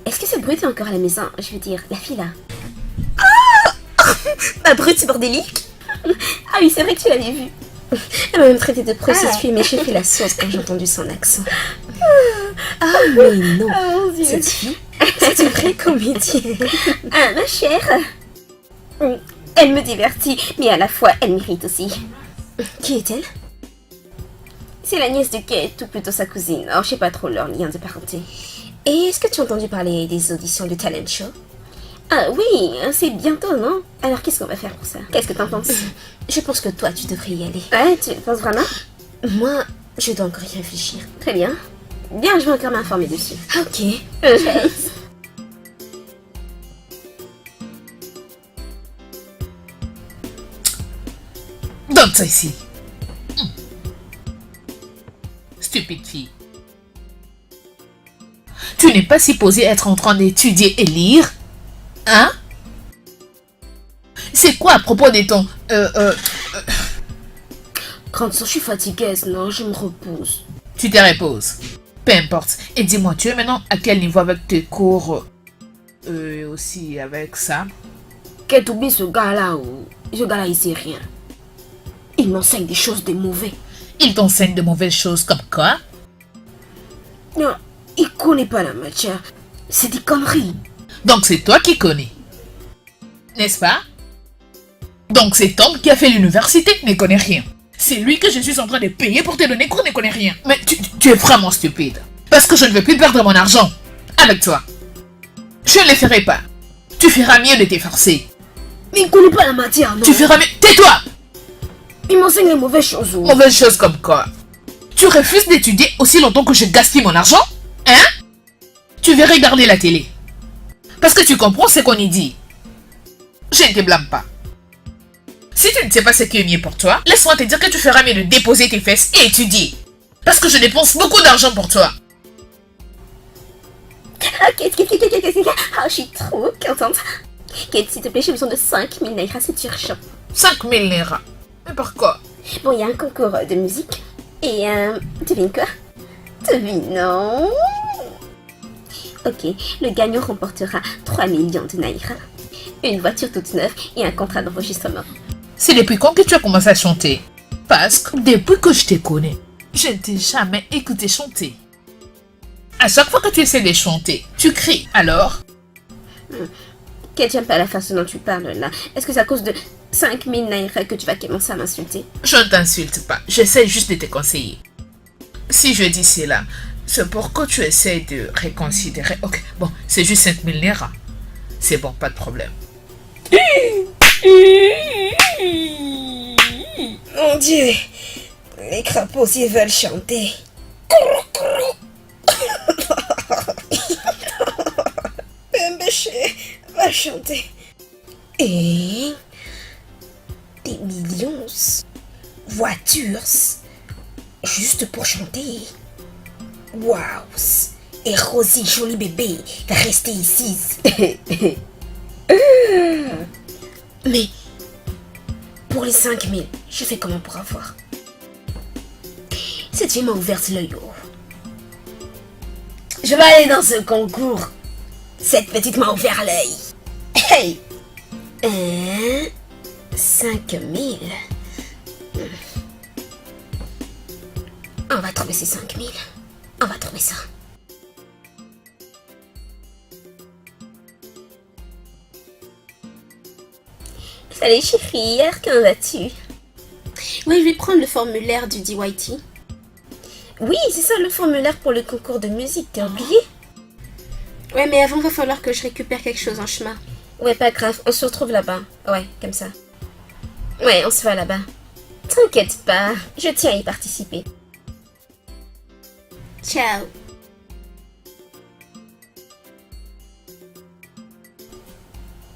Est-ce que cette brute est encore à la maison? Je veux dire, la fille là. Ah ma brute bordélique. Ah oui, c'est vrai que tu l'avais vue. Elle m'a même traité de prostituée, mais j'ai fait la sauce quand j'ai entendu son accent. Ah mais non, cette fille, c'est une vraie comédienne. Ah ma chère. Elle me divertit, mais à la fois elle m'irrite aussi. Qui est-elle? C'est la nièce de Kate, ou plutôt sa cousine. Alors je sais pas trop leur lien de parenté. Et est-ce que tu as entendu parler des auditions du talent show? Ah oui, c'est bientôt, non? Alors qu'est-ce qu'on va faire pour ça? Qu'est-ce que t'en penses? Je pense que toi, tu devrais y aller. Ouais, tu penses vraiment? Moi, je dois encore y réfléchir. Très bien. Bien, je vais encore m'informer dessus. Ok. Donne ça ici. Stupide fille. Tu n'es pas supposé être en train d'étudier et lire? Hein? C'est quoi à propos de ton... Quand je suis fatiguée, non, je me repose. Tu te reposes. Peu importe. Et dis-moi, tu es maintenant à quel niveau avec tes cours aussi avec ça? Kate, oublie ce gars-là. Ce gars-là, il sait rien. Il m'enseigne des choses de mauvais. Il t'enseigne de mauvaises choses comme quoi? Non, il connaît pas la matière. C'est des conneries. Donc c'est toi qui connais. N'est-ce pas? Donc cet homme qui a fait l'université ne connaît rien. C'est lui que je suis en train de payer pour te donner cours ne connaît rien. Mais tu es vraiment stupide. Parce que je ne veux plus perdre mon argent avec toi. Je ne le ferai pas. Tu feras mieux de t'efforcer. Mais il connaît pas la matière, non? Tu feras mieux... Tais-toi! Il m'enseigne les mauvaises choses. Mauvaises choses comme quoi? Tu refuses d'étudier aussi longtemps que je gaspille mon argent? Hein? Tu veux regarder la télé. Parce que tu comprends ce qu'on y dit. Je ne te blâme pas. Si tu ne sais pas ce qui est mieux pour toi, laisse-moi te dire que tu feras mieux de déposer tes fesses et étudier. Parce que je dépense beaucoup d'argent pour toi. Ah, je suis trop contente. Kate, s'il te plaît, j'ai besoin de 5000 naira, c'est urgent. 5000 naira. Mais pourquoi? Bon, il y a un concours de musique. Et devine quoi? Devine, non? Ok, le gagnant remportera 3 millions de naira, une voiture toute neuve et un contrat d'enregistrement. C'est depuis quand que tu as commencé à chanter? Parce que depuis que je te connais, je ne t'ai jamais écouté chanter. À chaque fois que tu essaies de chanter, tu cries. Alors? Kate, j'aime pas la façon dont tu parles là. Est-ce que c'est à cause de 5000 naira que tu vas commencer à m'insulter? Je ne t'insulte pas. J'essaie juste de te conseiller. Si je dis cela, c'est pour que tu essaies de reconsidérer. Ok, bon, c'est juste 5000 naira. C'est bon, pas de problème. Mon Dieu, les crapauds s'ils veulent chanter. Bébé va chanter. Et des millions, voitures, juste pour chanter. Waouh! Et Rosie, joli bébé, va rester ici. Mais pour les 5000, je fais comment pour avoir? Cette fille m'a ouvert l'œil. Je vais aller dans ce concours. Cette petite m'a ouvert l'œil. Hey! 5000. On va trouver ces 5000. On va trouver ça. Salut chérie, quand vas-tu? Oui, je vais prendre le formulaire du DYT. Oui, c'est ça le formulaire pour le concours de musique, t'as oublié? Ouais, mais avant, il va falloir que je récupère quelque chose en chemin. Ouais, pas grave, on se retrouve là-bas. Ouais, comme ça. Ouais, on se voit là-bas. T'inquiète pas, je tiens à y participer. Ciao.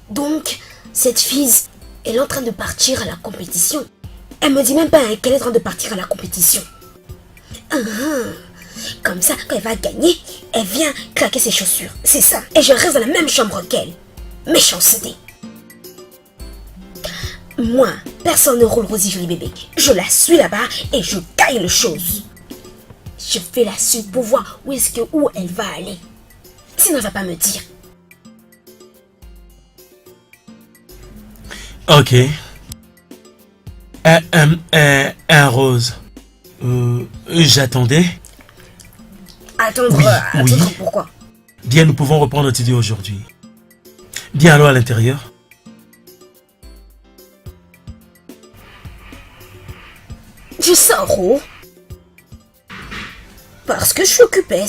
Donc, cette fille, elle est en train de partir à la compétition. Elle me dit même pas qu'elle est en train de partir à la compétition. Comme ça, quand elle va gagner, elle vient claquer ses chaussures. C'est ça. Et je reste dans la même chambre qu'elle. Méchanceté. Moi, personne ne roule Rosie Jolie Bébé. Je la suis là-bas et je gagne le chose. Je vais la suivre pour voir où elle va aller. Sinon, elle va pas me dire. Ok. Rose. J'attendais. Attendre, Oui, attendre oui. pourquoi? Bien, nous pouvons reprendre notre idée aujourd'hui. Bien, alors à l'intérieur. Je sors où? Parce que je suis occupée.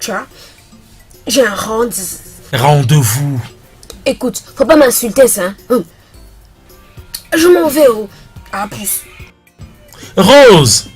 Tu vois? J'ai un Rendez-vous. Écoute, faut pas m'insulter ça. Hein. Je m'en vais où? À plus. Rose!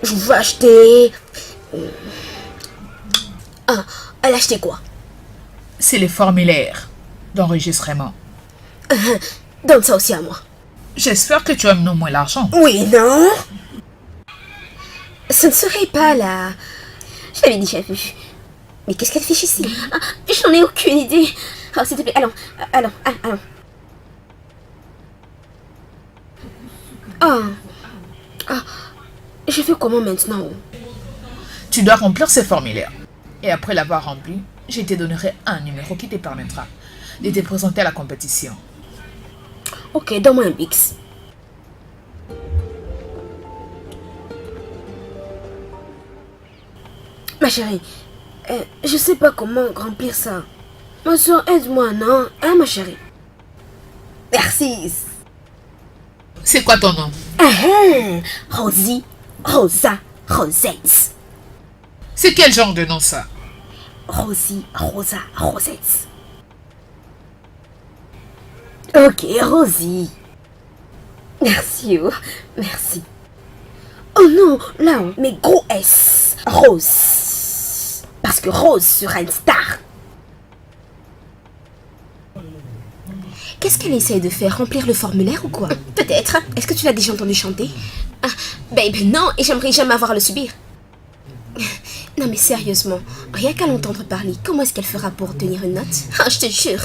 Je veux acheter... Ah, elle a acheté quoi? C'est les formulaires d'enregistrement. Donne ça aussi à moi. J'espère que tu aimes non moins l'argent. Oui, non? Ce ne serait pas là. Je l'avais déjà vu. Mais qu'est-ce qu'elle fiche ici? Ah, j'en ai aucune idée. Oh, s'il te plaît, allons. Ah, je fais comment maintenant? Tu dois remplir ces formulaires. Et après l'avoir rempli, je te donnerai un numéro qui te permettra de te présenter à la compétition. Ok, donne-moi un Bix. Ma chérie, je sais pas comment remplir ça. Ma soeur, aide-moi, non? Hein, ma chérie? Merci. C'est quoi ton nom? Rosie, Rosa, Rosette. C'est quel genre de nom ça? Rosie, Rosa, Rosette. Ok, Rosie. Merci, oh. Merci. Oh non, là, mais gros S. Rose. Parce que Rose sera une star. Qu'est-ce qu'elle essaie de faire? Remplir le formulaire ou quoi? Peut-être. Est-ce que tu l'as déjà entendu chanter? Ah, babe, non, et j'aimerais jamais avoir à le subir. Non mais sérieusement, rien qu'à l'entendre parler, comment est-ce qu'elle fera pour obtenir une note? Ah, je te jure.